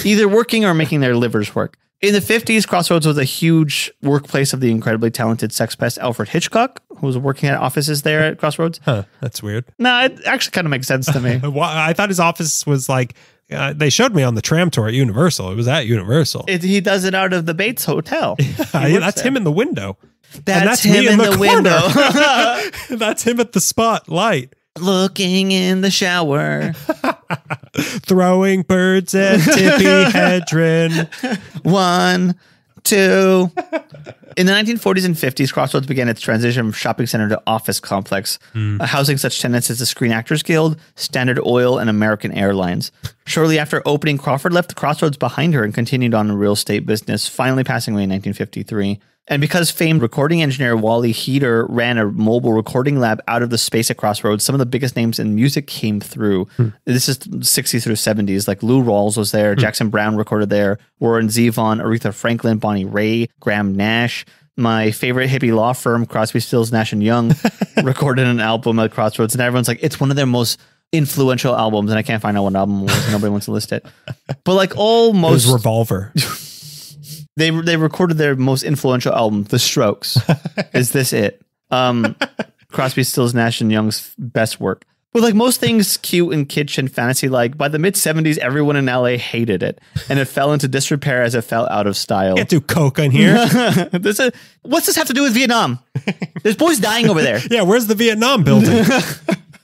either working or making their livers work. In the 50s, Crossroads was a huge workplace of the incredibly talented sex pest Alfred Hitchcock, who was working at offices there at Crossroads. Huh, that's weird. No, it actually kind of makes sense to me. I thought his office was like, they showed me on the tram tour at Universal. It was at Universal. He does it out of the Bates Hotel. That's him in the window. That's him in the window. That's him at the spotlight. Looking in the shower. Throwing birds at Tippi Hedren. 1, 2. In the 1940s and 50s, Crossroads began its transition from shopping center to office complex, housing such tenants as the Screen Actors Guild, Standard Oil, and American Airlines. Shortly after opening, Crawford left the Crossroads behind her and continued on the real estate business, finally passing away in 1953. And because famed recording engineer Wally Heater ran a mobile recording lab out of the space at Crossroads, some of the biggest names in music came through. This is 60s through 70s. Like Lou Rawls was there. Jackson Browne recorded there. Warren Zevon, Aretha Franklin, Bonnie Raitt, Graham Nash. My favorite hippie law firm, Crosby, Stills, Nash & Young, recorded an album at Crossroads. And everyone's like, it's one of their most influential albums. And I can't find out what album it was. Nobody wants to list it. But like almost... It was Revolver. They recorded their most influential album, The Strokes. Is this it? Crosby, Stills, Nash & Young's best work. With like most things cute and kitsch and fantasy, like by the mid-70s, everyone in LA hated it, and it fell into disrepair as it fell out of style. Can't do coke in here. What's this have to do with Vietnam? There's boys dying over there. Yeah, where's the Vietnam building?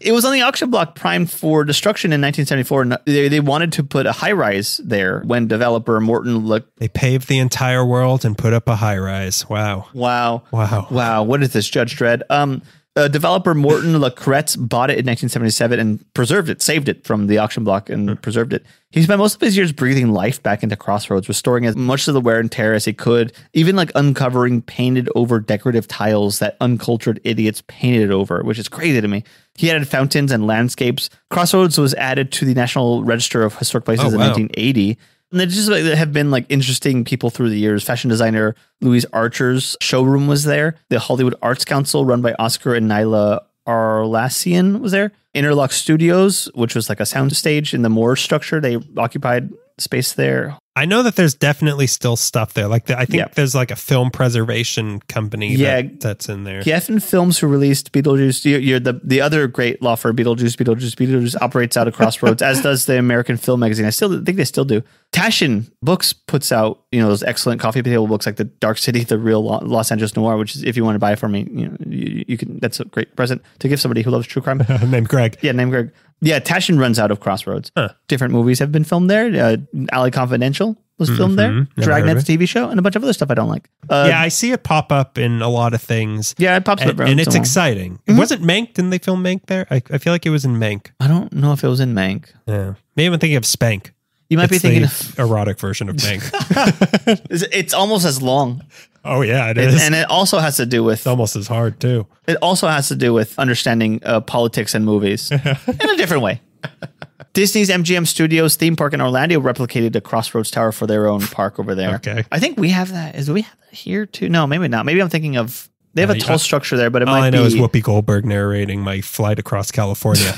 It was on the auction block primed for destruction in 1974. And they wanted to put a high-rise there when developer Morton looked. They paved the entire world and put up a high-rise. Wow. What is this, Judge Dredd? Developer Morton Lacretz bought it in 1977 and preserved it, saved it from the auction block and preserved it. He spent most of his years breathing life back into Crossroads, restoring as much of the wear and tear as he could, even like uncovering painted over decorative tiles that uncultured idiots painted over, which is crazy to me. He added fountains and landscapes. Crossroads was added to the National Register of Historic Places in 1980. And there just have been like interesting people through the years. Fashion designer Louise Archer's showroom was there. The Hollywood Arts Council, run by Oscar and Nyla Arlassian, was there. Interlock Studios, which was like a sound stage in the Moore structure. They occupied space there. I know that there's definitely still stuff there. Like I think there's like a film preservation company that's in there. Gettin Films, who released Beetlejuice. You're the other great law firm, Beetlejuice operates out of Crossroads, as does the American Film Magazine. I think they still do. Taschen Books puts out those excellent coffee table books like The Dark City, The Real Los Angeles Noir, which is, if you want to buy it for me, you can. That's a great present to give somebody who loves true crime. Named Greg. Yeah, named Greg. Yeah, Taschen runs out of Crossroads. Huh. Different movies have been filmed there. Alley Confidential was filmed there. Dragnet's TV show, and a bunch of other stuff I don't like. I see it pop up in a lot of things. Yeah, it pops up. And it's exciting. Mm-hmm. Was it Mank? Didn't they film Mank there? I feel like it was in Mank. I don't know if it was in Mank. Yeah. Maybe I'm thinking of Spank. You might be thinking of erotic version of Mank. It's almost as long. Oh, yeah, it is. And it also has to do with... It's almost as hard, too. It also has to do with understanding politics and movies in a different way. Disney's MGM Studios theme park in Orlando replicated the Crossroads Tower for their own park over there. Okay. I think we have that. Do we have that here, too? No, maybe not. Maybe I'm thinking of... They have a tall structure there, but it might be... All I know is Whoopi Goldberg narrating my flight across California.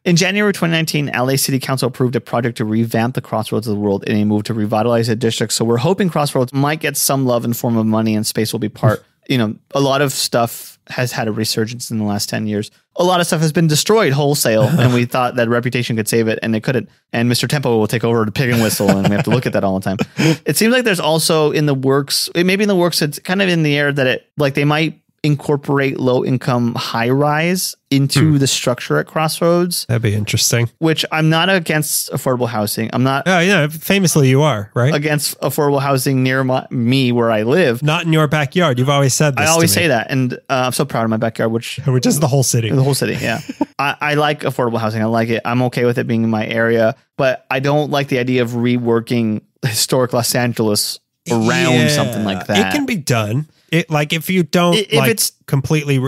In January 2019, LA City Council approved a project to revamp the Crossroads of the world in a move to revitalize the district. So we're hoping Crossroads might get some love in form of money, and space will be part. A lot of stuff has had a resurgence in the last 10 years. A lot of stuff has been destroyed wholesale, and we thought that reputation could save it, and it couldn't. And Mr. Tempo will take over the pig and whistle, and we have to look at that all the time. It seems like there's also in the works, it's kind of in the air that they might incorporate low-income high-rise into the structure at Crossroads. That'd be interesting. Which I'm not against affordable housing. I'm not. Oh, yeah. Famously, you are, right? Against affordable housing near me where I live. Not in your backyard. You've always said this. I always say that. And I'm so proud of my backyard, which is the whole city. The whole city, yeah. I like affordable housing. I like it. I'm okay with it being in my area. But I don't like the idea of reworking historic Los Angeles around something like that. It can be done. If you don't it's completely,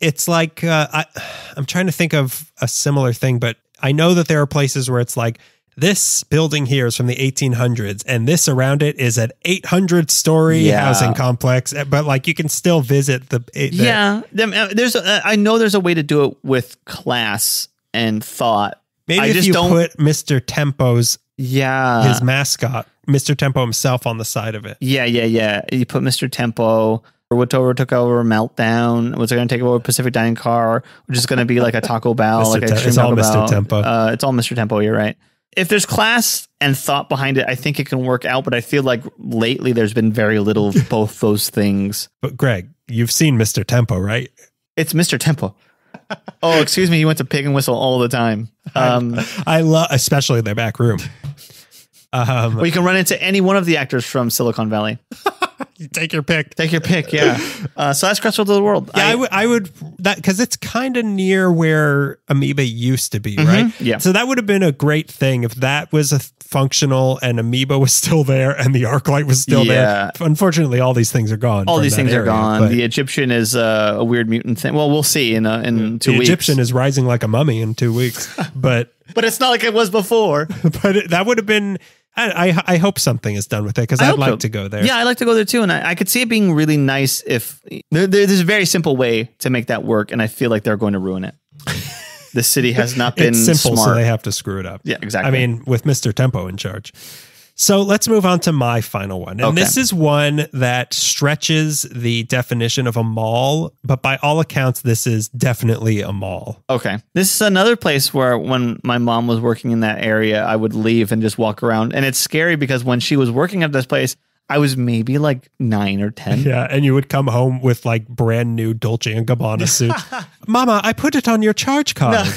it's like, I'm trying to think of a similar thing, but I know that there are places where it's like, this building here is from the 1800s and this around it is an 800-story housing complex, but you can still visit I know there's a way to do it with class and thought. Maybe if you put Mr. Tempo's his mascot, Mr. Tempo himself, on the side of it. Yeah. You put Mr. Tempo. Whatever took over Meltdown. Was going to take over Pacific Dining Car, which is going to be like a Taco Bell. It's all Mr. Tempo. It's all Mr. Tempo. You're right. If there's class and thought behind it, I think it can work out. But I feel like lately there's been very little of both those things. But Greg, you've seen Mr. Tempo, right? It's Mr. Tempo. Oh, excuse me. You went to Pig and Whistle all the time. I love, especially their back room. Well, you can run into any one of the actors from Silicon Valley. You take your pick. Yeah. So that's Crossroads of the World. Yeah, I would that because it's kind of near where Amoeba used to be, right? Yeah. So that would have been a great thing if that was a functional and Amoeba was still there and the ArcLight was still there. Unfortunately, all these things are gone. All these things are gone. The Egyptian is a weird mutant thing. Well, we'll see in 2 weeks. The Egyptian is rising like a mummy in 2 weeks, but it's not like it was before. But that would have been. I hope something is done with it because I'd like to go there. Yeah, I'd like to go there too. And I could see it being really nice if there's a very simple way to make that work. And I feel like they're going to ruin it. The city has not been it's simple, smart. So they have to screw it up. Yeah, exactly. I mean, with Mr. Tempo in charge. So let's move on to my final one. And Okay. this is one that stretches the definition of a mall, but by all accounts, this is definitely a mall. Okay. This is another place where when my mom was working in that area, I would leave and just walk around. And it's scary because when she was working at this place, I was maybe like 9 or 10. Yeah, and you would come home with like brand new Dolce & Gabbana suits. Mama, I put it on your charge card.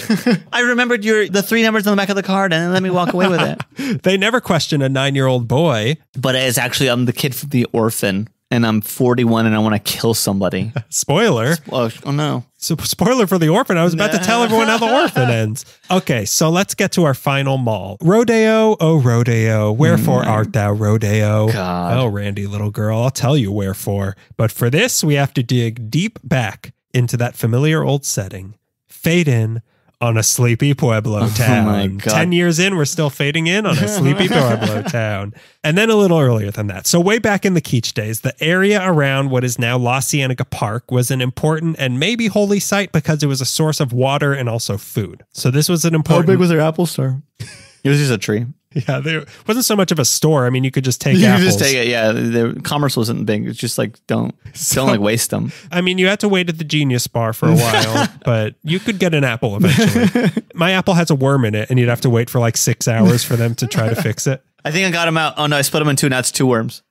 I remembered the 3 numbers on the back of the card and then let me walk away with it. They never question a 9-year-old boy. But it's actually, I'm the kid from The Orphan and I'm 41 and I want to kill somebody. Spoiler. Oh no. So spoiler for The Orphan. I was about to tell everyone how The Orphan ends. Okay, so let's get to our final mall. Rodeo, oh Rodeo, wherefore art thou, Rodeo? God. Oh, Randy, little girl, I'll tell you wherefore. But for this, we have to dig deep back into that familiar old setting. Fade in on a sleepy Pueblo town. My God. 10 years in, we're still fading in on a sleepy Pueblo town. And then a little earlier than that. So way back in the Keach days, the area around what is now La Cienega Park was an important and maybe holy site because it was a source of water and also food. So this was an important... How big was their apple store? It was just a tree. Yeah, there wasn't so much of a store. I mean, you could just take You apples. just take it. Yeah, the commerce wasn't big. It's just like don't like waste them. I mean, you had to wait at the Genius Bar for a while, but you could get an apple eventually. My apple has a worm in it, and you'd have to wait for like 6 hours for them to try to fix it. I think I got them out. Oh no, I split them in two. Now it's 2 worms.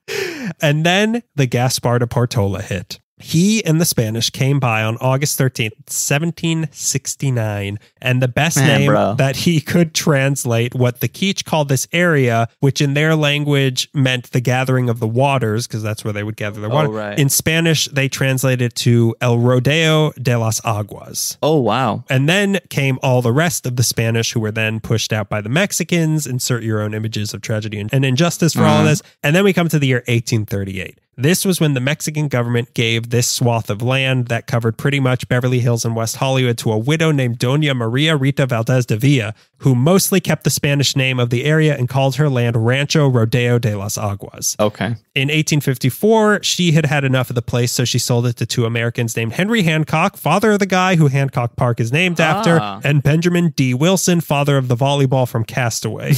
And then the Gaspar de Portola hit. He and the Spanish came by on August 13th, 1769, and the best name that he could translate what the Keach called this area, which in their language meant the gathering of the waters, because that's where they would gather their water. Right. In Spanish, they translated to El Rodeo de las Aguas. Oh, wow. And then came all the rest of the Spanish who were then pushed out by the Mexicans. Insert your own images of tragedy and injustice for all of this. And then we come to the year 1838. This was when the Mexican government gave this swath of land that covered pretty much Beverly Hills and West Hollywood to a widow named Doña Maria Rita Valdez de Villa, who mostly kept the Spanish name of the area and called her land Rancho Rodeo de las Aguas. Okay. In 1854, she had had enough of the place, so she sold it to 2 Americans named Henry Hancock, father of the guy who Hancock Park is named after, and Benjamin D. Wilson, father of the volleyball from Castaway.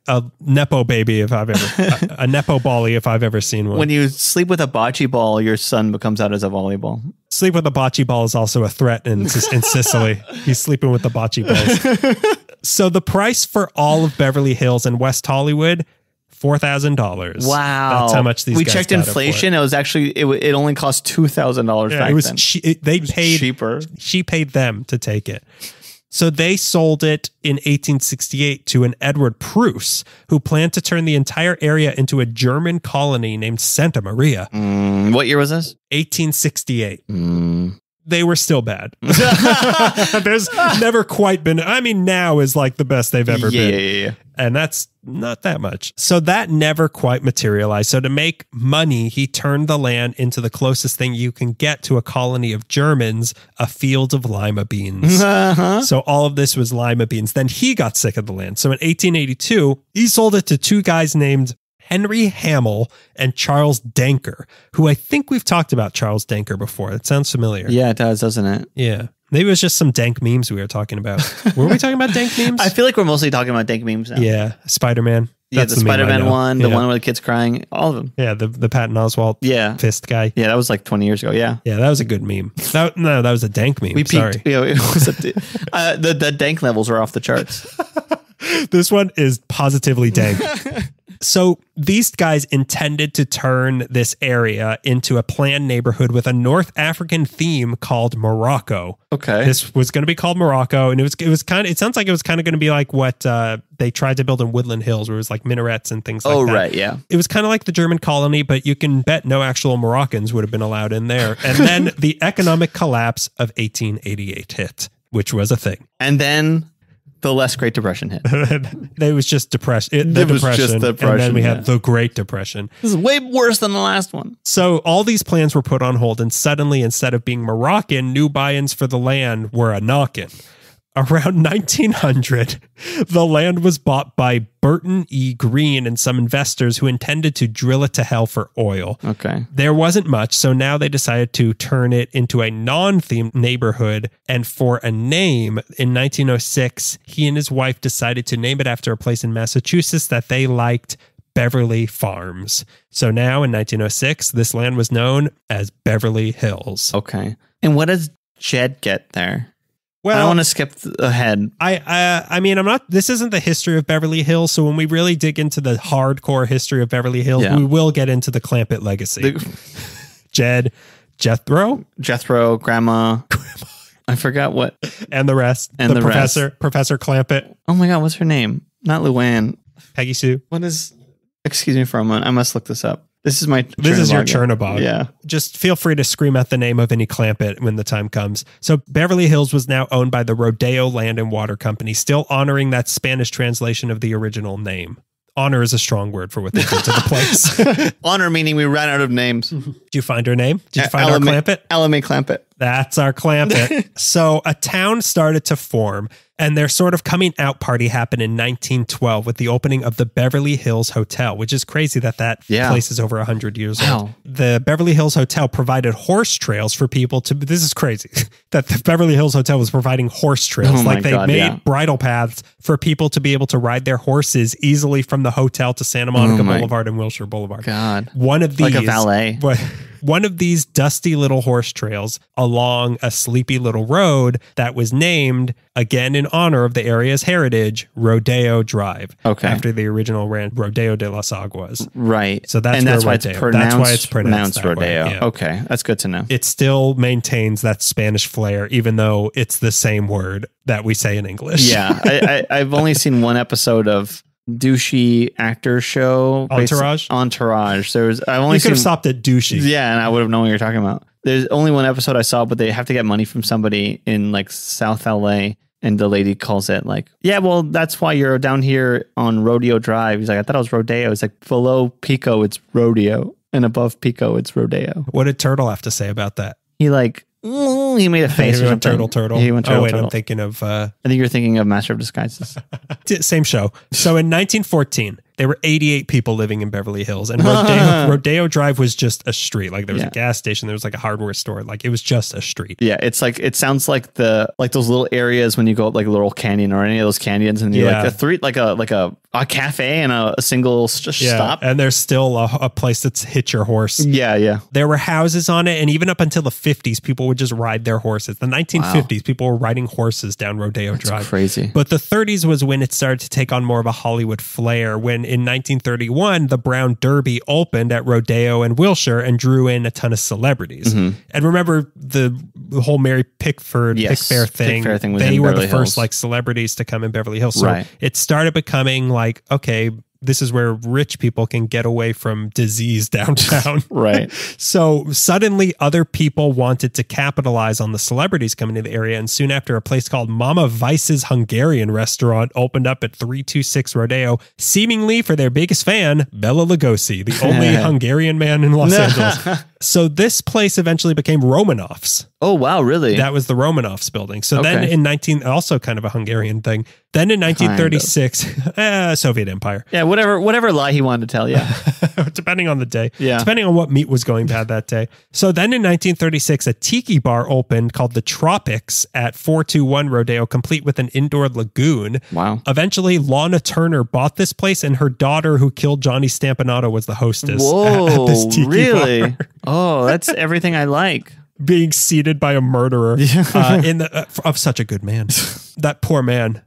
A Nepo baby, if I've ever, a Nepo Bally, if I've ever seen one. When you sleep with a bocce ball, your son becomes out as a volleyball. Sleep with a bocce ball is also a threat in Sicily. He's sleeping with the bocce balls. So the price for all of Beverly Hills and West Hollywood, $4,000. Wow. That's how much these we guys checked got it inflation. for. It was actually, it only cost $2,000 Yeah, back it was then. they paid cheaper. She paid them to take it. So they sold it in 1868 to an Edward Preuss, who planned to turn the entire area into a German colony named Santa Maria. What year was this? 1868. They were still bad. There's never quite been, I mean, now is like the best they've ever been. Yeah. And that's not that much. So that never quite materialized. So to make money, he turned the land into the closest thing you can get to a colony of Germans, a field of lima beans. So all of this was lima beans. Then he got sick of the land. So in 1882, he sold it to 2 guys named Henry Hamill and Charles Denker, who I think we've talked about Charles Denker before. It sounds familiar. Yeah, it does, doesn't it? Yeah. Maybe it was just some dank memes we were talking about. Were we talking about dank memes? I feel like we're mostly talking about dank memes now. Yeah. Spider-Man. Yeah, the Spider-Man one, the Yeah. one where the kid's crying, all of them. Yeah, the Patton Oswalt fist guy. Yeah, that was like 20 years ago. Yeah. Yeah, that was a good meme. That was a dank meme. We peaked. Sorry. You know, it was the dank levels are off the charts. This one is positively dank. So these guys intended to turn this area into a planned neighborhood with a North African theme called Morocco. Okay. This was going to be called Morocco, and it sounds like it was kind of going to be like what they tried to build in Woodland Hills, where it was like minarets and things like that. Oh, right, yeah. It was kind of like the German colony, but you can bet no actual Moroccans would have been allowed in there. And then the economic collapse of 1888 hit, which was a thing. And then the less Great Depression hit. It was just depression. It was just depression, and then we had the Great Depression. This is way worse than the last one. So all these plans were put on hold, and suddenly, instead of being Moroccan, new buy-ins for the land were a knockin'. Around 1900, the land was bought by Burton E. Green and some investors who intended to drill it to hell for oil. Okay. There wasn't much, so now they decided to turn it into a non-themed neighborhood. And for a name, in 1906, he and his wife decided to name it after a place in Massachusetts that they liked, Beverly Farms. So now in 1906, this land was known as Beverly Hills. Okay. And what does Jed get there? Well, I don't want to skip ahead. I mean, this isn't the history of Beverly Hills. So when we really dig into the hardcore history of Beverly Hills, we will get into the Clampett legacy. Jethro, Grandma. I forgot what. And the rest. And the Professor Clampett. Oh my God, what's her name? Not Luann. Peggy Sue. Excuse me for a moment. I must look this up. This is your Chernobog. Yeah. Just feel free to scream out the name of any Clampett when the time comes. So Beverly Hills was now owned by the Rodeo Land and Water Company, still honoring that Spanish translation of the original name. Honor is a strong word for what they did to the place. Honor meaning we ran out of names. Did you find her name? Did you find our Clampett? LMA Clampett. That's our Clampett. So a town started to form, and their sort of coming out party happened in 1912 with the opening of the Beverly Hills Hotel, which is crazy that place is over 100 years old. The Beverly Hills Hotel provided horse trails for people to, this is crazy, that the Beverly Hills Hotel was providing horse trails. They made bridle paths for people to be able to ride their horses easily from the hotel to Santa Monica Boulevard and Wilshire Boulevard. God. One of these. Like a valet. One of these dusty little horse trails along a sleepy little road that was named, again in honor of the area's heritage, Rodeo Drive. Okay. After the original Rodeo de las Aguas. Right. So that's why it's pronounced Rodeo. Yeah. Okay. That's good to know. It still maintains that Spanish flair, even though it's the same word that we say in English. Yeah. I've only seen one episode of douchey actor show Entourage. You could have stopped at douchey. Yeah, and I would have known what you're talking about. There's only one episode I saw, but they have to get money from somebody in like South LA, and the lady calls it like, yeah, well, that's why you're down here on Rodeo Drive. He's like, I thought it was Rodeo. It's like below Pico, it's Rodeo, and above Pico, it's Rodeo. What did Turtle have to say about that? He made a face. He went turtle. He went turtle. I'm thinking of. I think you're thinking of Master of Disguises. Same show. So in 1914, there were 88 people living in Beverly Hills, and Rodeo Drive was just a street. Like there was a gas station, there was like a hardware store. Like it was just a street. Yeah, it's like it sounds like those little areas when you go up like a little canyon or any of those canyons, and you like a cafe and a single stop. And there's still a place that's hitch your horse. Yeah. There were houses on it, and even up until the 50s, people would just ride their horses. The 1950s, people were riding horses down Rodeo Drive. That's crazy. But the 30s was when it started to take on more of a Hollywood flair. When in 1931, the Brown Derby opened at Rodeo and Wilshire and drew in a ton of celebrities. Mm-hmm. And remember the whole Mary Pickford Pick Fair thing. They were the first like celebrities to come in Beverly Hills. So it started becoming like, okay, this is where rich people can get away from disease downtown. Right. So suddenly other people wanted to capitalize on the celebrities coming to the area. And soon after, a place called Mama Vice's Hungarian restaurant opened up at 326 Rodeo, seemingly for their biggest fan, Bela Lugosi, the only Hungarian man in Los Angeles. So this place eventually became Romanov's. Oh, wow. Really? That was the Romanov's building. So then also kind of a Hungarian thing. Then in 1936, Soviet Empire. Yeah, whatever lie he wanted to tell, depending on the day. Yeah. Depending on what meat was going bad that day. So then in 1936, a tiki bar opened called the Tropics at 421 Rodeo, complete with an indoor lagoon. Wow. Eventually, Lana Turner bought this place, and her daughter, who killed Johnny Stampinato, was the hostess at this tiki bar. Oh, that's everything I like. Being seated by a murderer of such a good man. That poor man.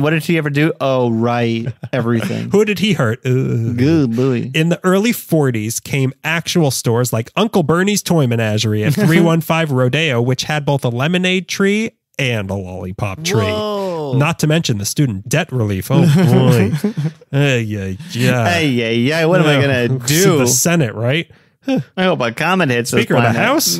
What did he ever do? Oh, right. Everything. Who did he hurt? Good boy. In the early 40s came actual stores like Uncle Bernie's Toy Menagerie at 315 Rodeo, which had both a lemonade tree and a lollipop tree. Whoa. Not to mention the student debt relief. Oh, boy. Hey, what am I going to do? The Senate, right? I hope a comet hits Speaker of the House.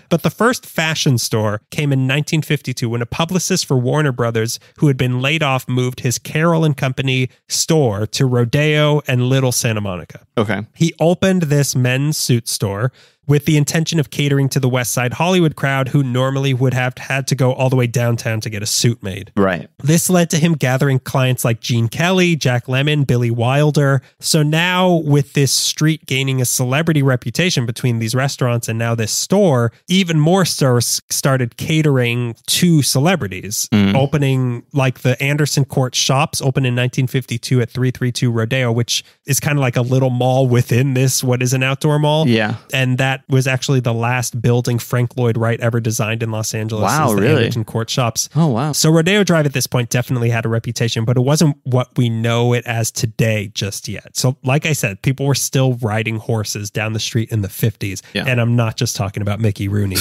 But the first fashion store came in 1952 when a publicist for Warner Brothers who had been laid off moved his Carroll and Company store to Rodeo and Little Santa Monica. Okay. He opened this men's suit store with the intention of catering to the West Side Hollywood crowd who normally would have had to go all the way downtown to get a suit made. Right. This led to him gathering clients like Gene Kelly, Jack Lemmon, Billy Wilder. So now with this street gaining a celebrity reputation between these restaurants and now this store, even more stores started catering to celebrities, opening like the Anderson Court Shops opened in 1952 at 332 Rodeo, which is kind of like a little mall within this, what is an outdoor mall. Yeah. And that was actually the last building Frank Lloyd Wright ever designed in Los Angeles. Wow, the really? Anderson Court Shops. Oh, wow. So Rodeo Drive at this point definitely had a reputation, but it wasn't what we know it as today just yet. So like I said, people were still riding horses down the street in the 50s. Yeah. And I'm not just talking about Mickey Rooney.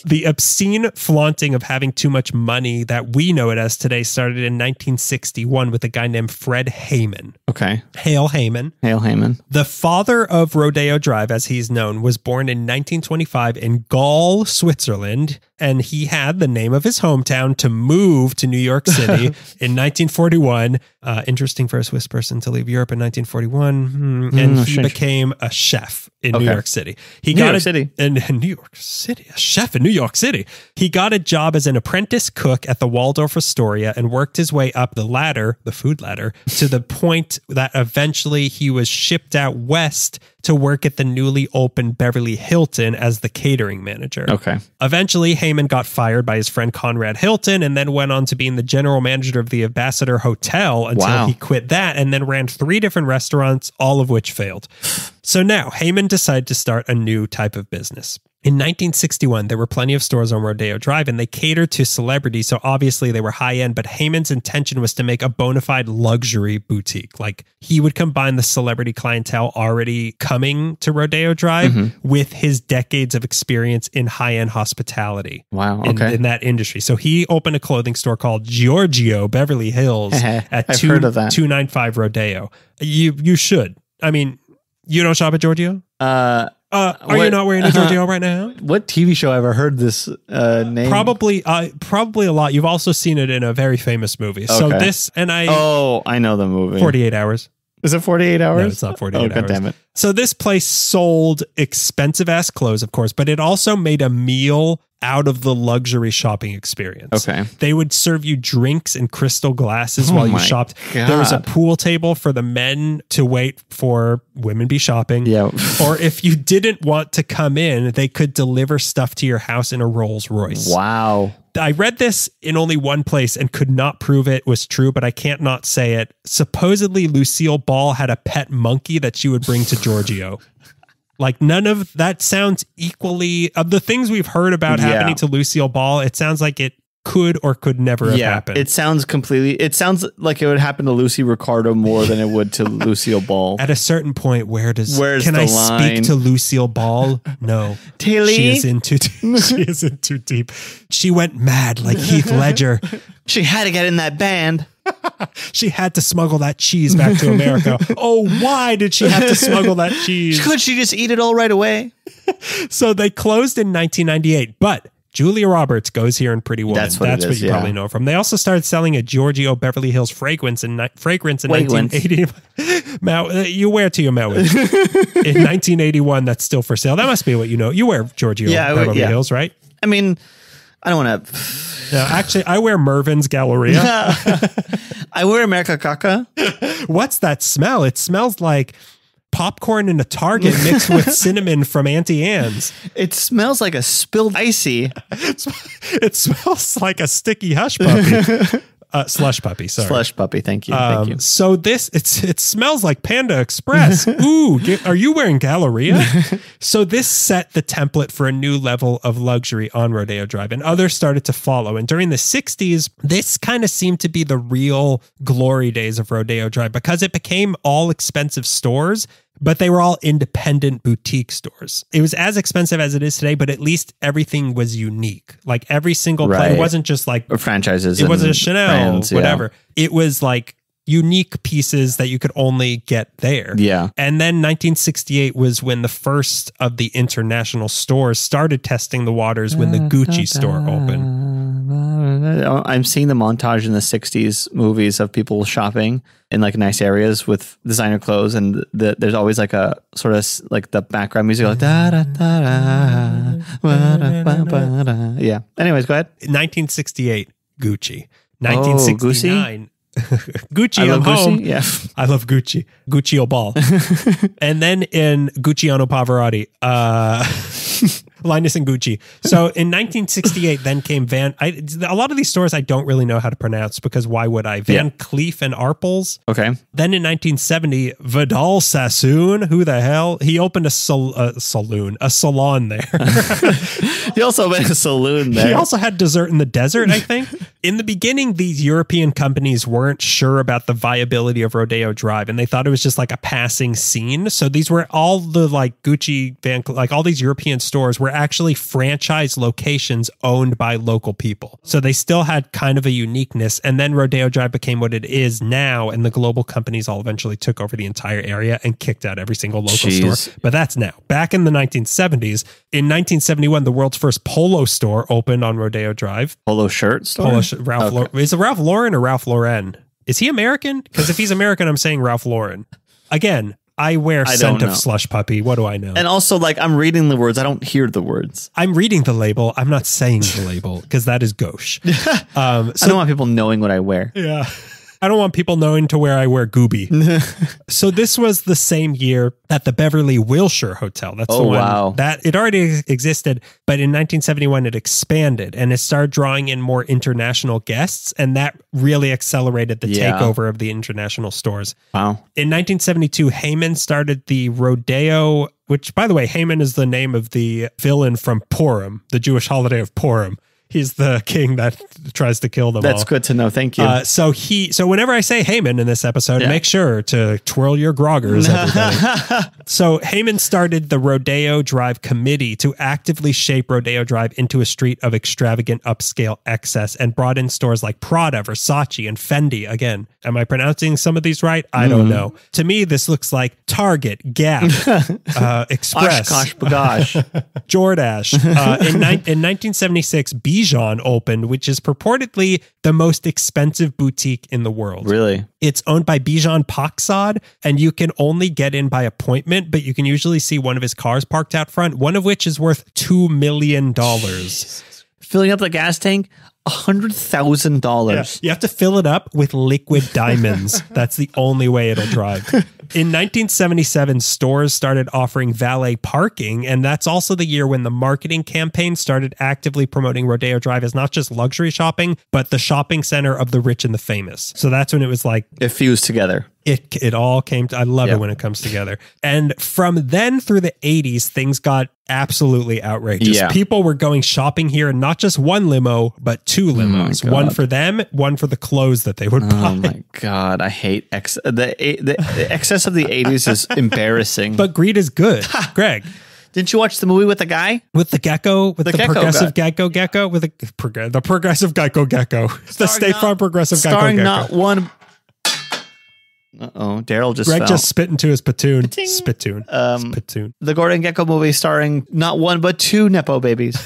The obscene flaunting of having too much money that we know it as today started in 1961 with a guy named Fred Heyman. Okay. Hail Heyman. Hail Heyman. The father of Rodeo Drive, as he's known, was born in 1925 in Gaul, Switzerland, and he had the name of his hometown to move to New York City in 1941. Interesting for a Swiss person to leave Europe in 1941. And he became a chef in New York City. He got a chef in New York City. He got a job as an apprentice cook at the Waldorf Astoria and worked his way up the ladder, the food ladder, to the point that eventually he was shipped out west to work at the newly opened Beverly Hilton as the catering manager. Okay. Eventually, Heyman got fired by his friend Conrad Hilton and then went on to being the general manager of the Ambassador Hotel until he quit that and then ran 3 different restaurants, all of which failed. So now Heyman decided to start a new type of business. In 1961, there were plenty of stores on Rodeo Drive and they catered to celebrities. So obviously they were high end, but Heyman's intention was to make a bona fide luxury boutique. Like he would combine the celebrity clientele already coming to Rodeo Drive with his decades of experience in high end hospitality. Wow. Okay. In that industry. So he opened a clothing store called Giorgio Beverly Hills at 295 Rodeo. You should. I mean, you don't shop at Giorgio? Are you not wearing a Giorgio right now? What TV show ever heard this name? Probably a lot. You've also seen it in a very famous movie. Okay. So this and I. Oh, I know the movie. 48 Hours. Is it 48 Hours? No, it's not 48 hours. God damn it. So this place sold expensive ass clothes, of course, but it also made a meal out of the luxury shopping experience. Okay. They would serve you drinks in crystal glasses while you shopped. God. There was a pool table for the men to wait for women be shopping. Yeah. Or if you didn't want to come in, they could deliver stuff to your house in a Rolls Royce. Wow. I read this in only one place and could not prove it was true, but I can't not say it. Supposedly, Lucille Ball had a pet monkey that she would bring to Giorgio. Like none of that sounds equally of the things we've heard about happening to Lucille Ball. It sounds like it could or could never have happened. It sounds like it would happen to Lucy Ricardo more than it would to Lucille Ball. At a certain point, Where's can the I line? speak to Lucille Ball? No. Tilly? She is in too deep. She went mad like Heath Ledger. She had to get in that band. She had to smuggle that cheese back to America. Oh, why did she have to smuggle that cheese? Could she just eat it all right away? So they closed in 1998, but Julia Roberts goes here in Pretty Woman. That's what you probably know from. They also started selling a Giorgio Beverly Hills fragrance in 1980. Now, you wear to your marriage. In 1981, that's still for sale. That must be what you know. You wear Giorgio Beverly Hills, right? I mean, I don't want to... No, actually, I wear Mervyn's Galleria. I wear America Caca. What's that smell? It smells like popcorn in a Target mixed with cinnamon from Auntie Anne's. It smells like a spilled icy. It smells like a sticky hush puppy. Slush puppy, sorry. Slush puppy, thank you. Thank you. So it smells like Panda Express. Ooh, are you wearing Galleria? So this set the template for a new level of luxury on Rodeo Drive, and others started to follow. And during the 60s, this kind of seemed to be the real glory days of Rodeo Drive because it became all expensive stores, but they were all independent boutique stores. It was as expensive as it is today, but at least everything was unique. Like every single place, it wasn't just like franchises. It wasn't a Chanel, brands, whatever. It was like unique pieces that you could only get there. Yeah. And then 1968 was when the first of the international stores started testing the waters when the Gucci store opened. I'm seeing the montage in the 60s movies of people shopping in like nice areas with designer clothes, and there's always like a sort of like the background music like da da da da, yeah. Anyways, go ahead. 1968, Gucci. 1969. Gucci, I love I'm home. Gucci. Yeah. I love Gucci. Gucci Obal. And then in Gucciano Pavarotti, Linus and Gucci. So in 1968, then came a lot of these stores I don't really know how to pronounce because why would I? Van Cleef and Arpels. Okay. Then in 1970, Vidal Sassoon. Who the hell? He opened a salon there. He also opened a saloon there. He also had dessert in the desert, I think. In the beginning, these European companies weren't sure about the viability of Rodeo Drive, and they thought it was just like a passing scene. So these were all the like Gucci, like all these European stores were actually franchise locations owned by local people. So they still had kind of a uniqueness. And then Rodeo Drive became what it is now, and the global companies all eventually took over the entire area and kicked out every single local store. But that's now. Back in the 1970s, in 1971, the world's first polo store opened on Rodeo Drive. Polo shirt store? Is it Ralph Lauren or Ralph Lauren? Is he American? Because if he's American, I'm saying Ralph Lauren. Again, I wear scent of slush puppy. What do I know? And also, like, I'm reading the words. I don't hear the words. I'm reading the label. I'm not saying the label because that is gauche. I don't want people knowing what I wear. Yeah. I don't want people knowing to where I wear Gooby. So this was the same year that the Beverly Wilshire Hotel. That's the one that it already existed, but in 1971 it expanded and it started drawing in more international guests, and that really accelerated the takeover of the international stores. Wow. In 1972, Heyman started the Rodeo, which, by the way, Heyman is the name of the villain from Purim, the Jewish holiday of Purim. He's the king that tries to kill them all. That's good to know. Thank you. So whenever I say Heyman in this episode, make sure to twirl your groggers, everybody. So Heyman started the Rodeo Drive Committee to actively shape Rodeo Drive into a street of extravagant upscale excess, and brought in stores like Prada, Versace, and Fendi. Again, am I pronouncing some of these right? I don't know. To me, this looks like Target, Gap, Express, Oshkosh Bagosh, Jordache. In 1976, Bijan opened, which is purportedly the most expensive boutique in the world. Really? It's owned by Bijan Paksad, and you can only get in by appointment, but you can usually see one of his cars parked out front, one of which is worth $2 million. Jesus. Filling up the gas tank, $100,000. Yeah, you have to fill it up with liquid diamonds. That's the only way it'll drive. In 1977, stores started offering valet parking, and that's also the year when the marketing campaign started actively promoting Rodeo Drive as not just luxury shopping, but the shopping center of the rich and the famous. So that's when it was like... It fused together. It all came to... I love it when it comes together. And from then through the 80s, things got absolutely outrageous. Yeah. People were going shopping here, and not just one limo, but two limos. One for them, one for the clothes that they would buy. Oh my God. I hate the excess of the 80s is embarrassing. But greed is good. Greg. Didn't you watch the movie with the guy? With the gecko? With the progressive gecko gecko? With the progressive gecko. The State Farm progressive gecko. Starring not one... Uh-oh, Daryl just Greg fell. just spit into his spittoon. Spittoon. The Gordon Gekko movie starring not one, but two Nepo babies.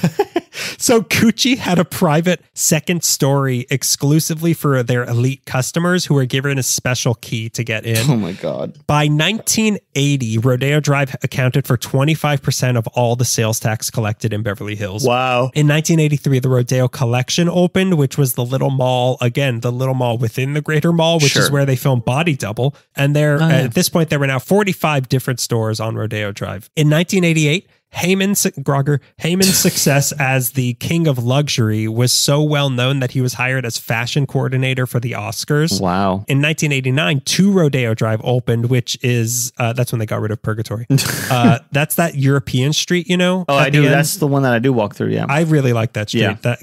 So Gucci had a private second story exclusively for their elite customers who were given a special key to get in. Oh my God. By 1980, Rodeo Drive accounted for 25% of all the sales tax collected in Beverly Hills. Wow. In 1983, the Rodeo Collection opened, which was the little mall, again, the little mall within the greater mall, which is where they filmed Body Double. And at this point, there were now 45 different stores on Rodeo Drive. In 1988, Heyman's success as the king of luxury was so well known that he was hired as fashion coordinator for the Oscars. Wow. In 1989, two Rodeo Drive opened, which is, that's when they got rid of Purgatory. That's that European street, you know? Oh, I do. That's the one that I do walk through, yeah. I really like that street. Yeah.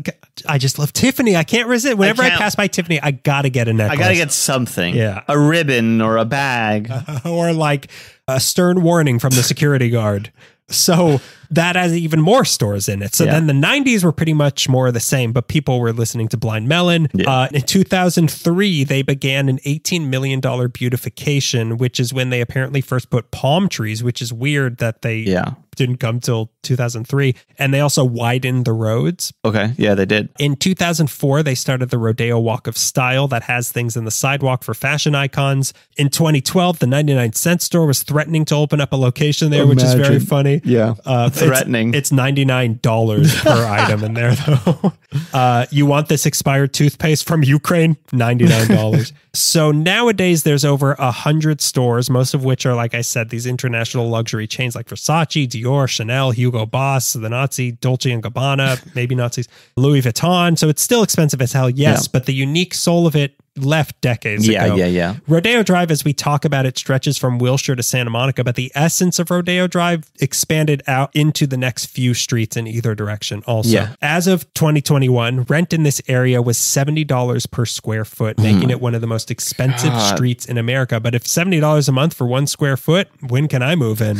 I just love Tiffany. I can't resist. Whenever I pass by Tiffany, I got to get a necklace. I got to get something. Yeah. A ribbon or a bag. Or like a stern warning from the security guard. So that has even more stores in it. So then the 90s were pretty much more the same, but people were listening to Blind Melon. In 2003, they began an $18 million beautification, which is when they apparently first put palm trees, which is weird that they didn't come till 2003. And they also widened the roads. Okay. Yeah, they did. In 2004, they started the Rodeo Walk of Style that has things in the sidewalk for fashion icons. In 2012, the 99-cent store was threatening to open up a location there, which is very funny. Yeah. Threatening. It's $99 per item in there, though. You want this expired toothpaste from Ukraine? $99. So nowadays, there's over 100 stores, most of which are, like I said, these international luxury chains like Versace, Dior, Chanel, Hugo Boss, the Nazi, Dolce & Gabbana, maybe Nazis, Louis Vuitton. So it's still expensive as hell, yes, but the unique soul of it left decades ago. Yeah. Rodeo Drive, as we talk about it, stretches from Wilshire to Santa Monica, but the essence of Rodeo Drive expanded out into the next few streets in either direction also. Yeah. As of 2021, rent in this area was $70 per square foot, making it one of the most expensive streets in America. But if $70 a month for 1 square foot, when can I move in?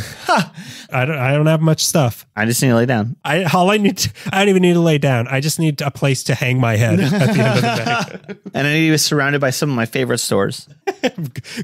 I don't have much stuff. I just need to lay down. I don't even need to lay down. I just need a place to hang my head at the end of the day. And I need to be surrounded by some of my favorite stores.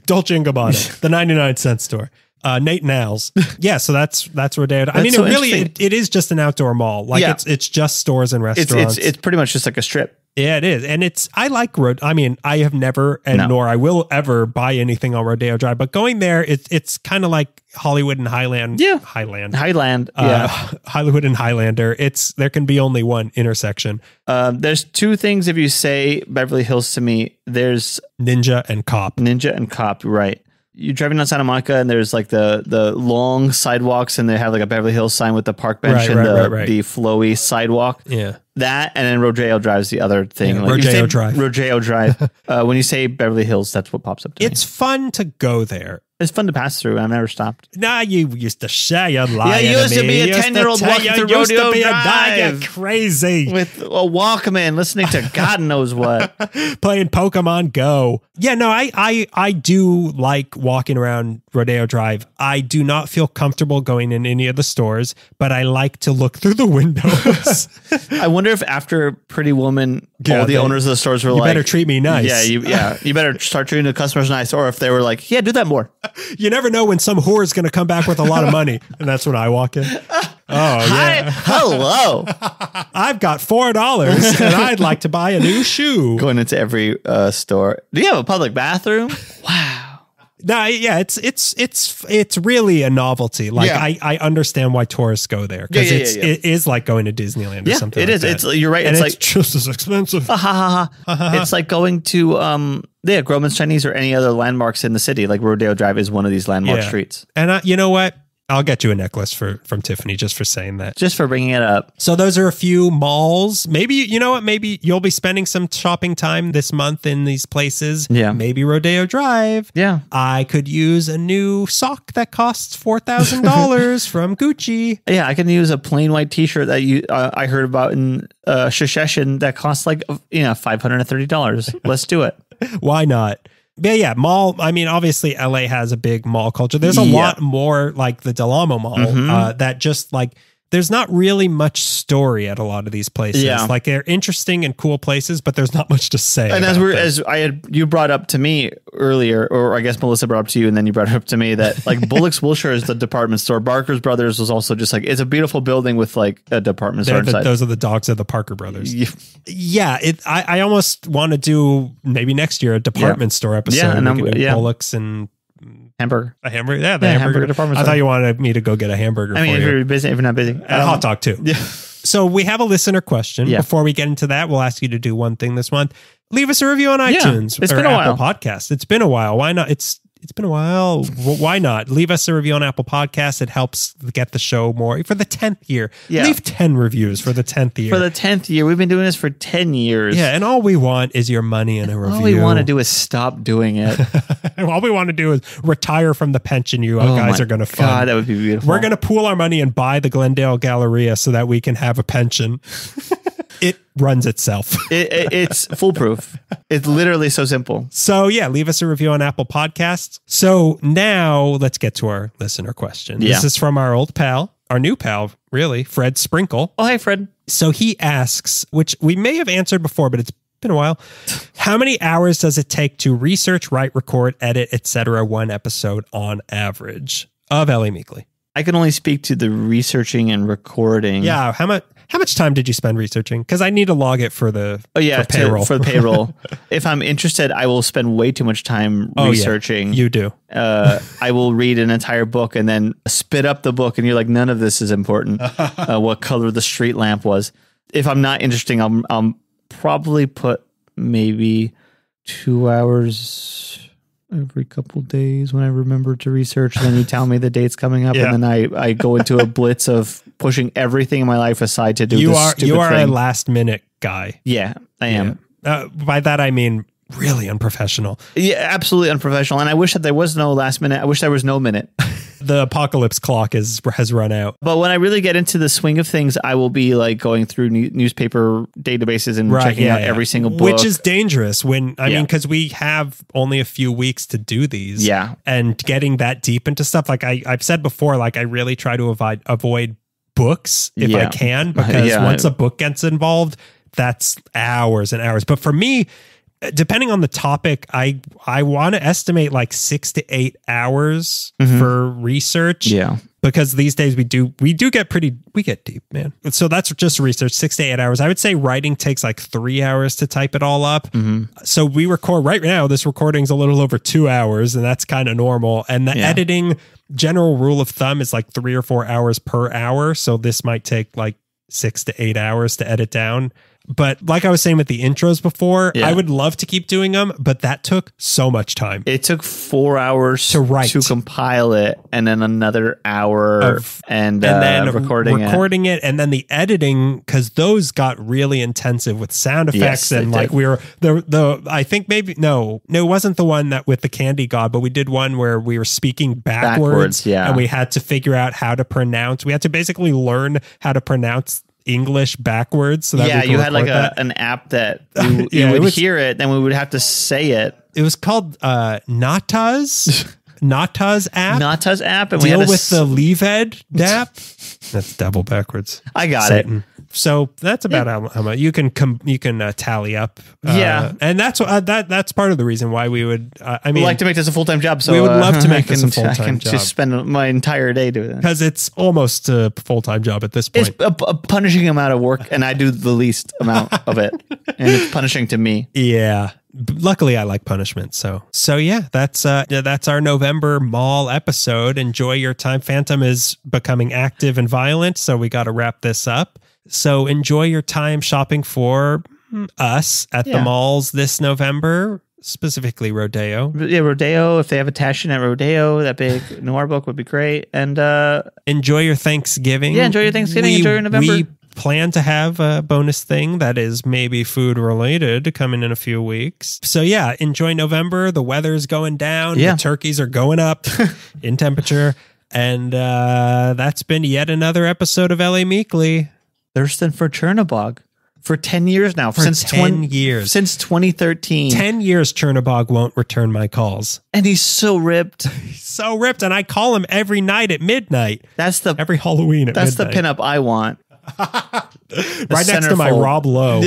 Dolce & Gabbana, the 99-cent store. Nate Nals. Yeah, so that's Rodeo. I mean, so it really it is just an outdoor mall. Like it's just stores and restaurants. It's pretty much just like a strip. Yeah, it is. And I like I mean, I have never nor I will ever buy anything on Rodeo Drive, but going there, it's kind of like Hollywood and Highland. Yeah. Highland. Hollywood and Highlander. There can be only one intersection. There's two things if you say Beverly Hills to me. There's Ninja and Cop. Right. You're driving down Santa Monica and there's like the long sidewalks and they have like a Beverly Hills sign with the park bench the flowy sidewalk. Yeah. That and then Rodeo Drive is the other thing. Yeah, like Rodeo Drive. Rodeo Drive. When you say Beverly Hills, that's what pops up to me. It's fun to go there. It's fun to pass through. I've never stopped. Nah, you used to say you're lying. Yeah, you used to be a 10-year-old walking through Rodeo Drive. You're crazy. With a Walkman, listening to God knows what. Playing Pokemon Go. Yeah, no, I do like walking around Rodeo Drive. I do not feel comfortable going in any of the stores, but I like to look through the windows. I wonder if after Pretty Woman, all the owners of the stores were like, you better treat me nice. Yeah, you better start treating the customers nice. Or if they were like, yeah, do that more. You never know when some whore is going to come back with a lot of money. And that's when I walk in. Hi, hello. I've got $4 and I'd like to buy a new shoe. Going into every store. Do you have a public bathroom? Wow. No, yeah, it's really a novelty. Like I understand why tourists go there because it is like going to Disneyland or something. It like is. That. It's you're right. It's like just as expensive. It's like going to Groman's Chinese or any other landmarks in the city. Like Rodeo Drive is one of these landmark streets. And you know what? I'll get you a necklace from Tiffany just for saying that. Just for bringing it up. So those are a few malls. Maybe, you know what? Maybe you'll be spending some shopping time this month in these places. Yeah. Maybe Rodeo Drive. Yeah. I could use a new sock that costs $4,000 from Gucci. Yeah, I can use a plain white t-shirt that I heard about in Sheshesh that costs like $530. Let's do it. Why not? But yeah, mall. I mean, obviously, LA has a big mall culture. There's a lot more like the Del Amo Mall that just like there's not really much story at a lot of these places. Yeah. Like they're interesting and cool places, but there's not much to say. And you brought up to me earlier, or I guess Melissa brought up to you, and then you brought it up to me that like Bullock's Wilshire is the department store. Barker's Brothers was also just like it's a beautiful building with like a department store inside. Those are the dogs of the Parker Brothers. Yeah, I almost want to do maybe next year a department store episode. Yeah, and Bullock's and. Hamburger. A hamburger? Yeah, the hamburger department. I thought you wanted me to go get a hamburger for you. If you're busy, if you're not busy. And a hot dog too. Yeah. So we have a listener question. Yeah. Before we get into that, we'll ask you to do one thing this month. Leave us a review on iTunes. It's been a Apple while. Podcast. It's been a while. Why not? It's been a while. Why not? Leave us a review on Apple Podcasts. It helps get the show more for the 10th year. Yeah. Leave 10 reviews for the 10th year. For the 10th year. We've been doing this for 10 years. Yeah. And all we want is your money and a review. All we want to do is stop doing it. All we want to do is retire from the pension you guys are going to fund. God, that would be beautiful. We're going to pool our money and buy the Glendale Galleria so that we can have a pension. It runs itself. It's foolproof. It's literally so simple. So yeah, leave us a review on Apple Podcasts. So now let's get to our listener question. This is from our old pal, our new pal, really, Fred Sprinkle. Oh, hi, Fred. So he asks, which we may have answered before, but it's been a while. How many hours does it take to research, write, record, edit, etc. one episode on average of Ellie Meekly? I can only speak to the researching and recording. Yeah. How much time did you spend researching? Because I need to log it for the payroll. For the payroll. If I'm interested, I will spend way too much time researching. Yeah, you do. I will read an entire book and then spit up the book, and you're like, none of this is important. What color the street lamp was. If I'm not interesting, I'll probably put maybe 2 hours every couple days when I remember to research. And then you tell me the date's coming up, and then I go into a blitz of pushing everything in my life aside to do this stupid thing. You are a last minute guy. Yeah, I am. By that I mean really unprofessional. Yeah, absolutely unprofessional. And I wish that there was no last minute. I wish there was no minute. The apocalypse clock has run out. But when I really get into the swing of things, I will be like going through newspaper databases and checking out every single book. Which is dangerous mean, because we have only a few weeks to do these. Yeah. And getting that deep into stuff, like I've said before, like I really try to avoid books if I can, because once a book gets involved, that's hours and hours. But for me, depending on the topic, I want to estimate like 6 to 8 hours for research. Yeah. Because these days we get deep, man. So that's just research, 6 to 8 hours. I would say writing takes like 3 hours to type it all up. So we record right now. This recording's a little over 2 hours, and that's kind of normal. And the editing general rule of thumb is like 3 or 4 hours per hour. So this might take like 6 to 8 hours to edit down. But like I was saying with the intros before, I would love to keep doing them, but that took so much time. It took 4 hours to write, to compile it, and then another hour and then recording it, and then the editing, because those got really intensive with sound effects. And like we were I think no, it wasn't the one that with the candy god, but we did one where we were speaking backwards and we had to figure out how to pronounce. We had to basically learn how to pronounce English backwards. So that you had like an app that you would hear it, then we would have to say it. It was called Nata's app. Nata's app, and deal with the Leaved app. That's double backwards. I got it. So that's about how much you can tally up. And that's part of the reason why we would. We'd like to make this a full-time job. So we would love to make this a full-time job. I can just spend my entire day doing it, because it's almost a full-time job at this point. It's a punishing amount of work, and I do the least amount of it, and it's punishing to me. Yeah. Luckily, I like punishment. So yeah, that's our November mall episode. Enjoy your time. Phantom is becoming active and violent, so we got to wrap this up. So enjoy your time shopping for us at the malls this November, specifically Rodeo. Yeah, Rodeo. If they have a Tashin at Rodeo, that big noir book would be great. And enjoy your Thanksgiving. Yeah, enjoy your Thanksgiving. Enjoy your November. We plan to have a bonus thing that is maybe food related coming in a few weeks. So yeah, enjoy November. The weather's going down. The turkeys are going up in temperature. And that's been yet another episode of LA Meekly. Thirsting for Chernobog for 10 years now. Since 10 years. Since 2013. 10 years Chernobog won't return my calls. And he's so ripped. He's so ripped. And I call him every night at midnight. Every Halloween at midnight. That's the pinup I want. Right next to my Rob Lowe.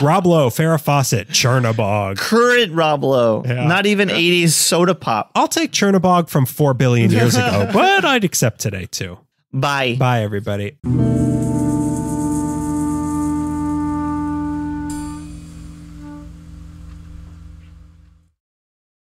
Rob Lowe, Farrah Fawcett, Chernobog. Current Rob Lowe. Yeah. Not even 80s soda pop. I'll take Chernobog from 4 billion years ago, but I'd accept today too. Bye. Bye, everybody.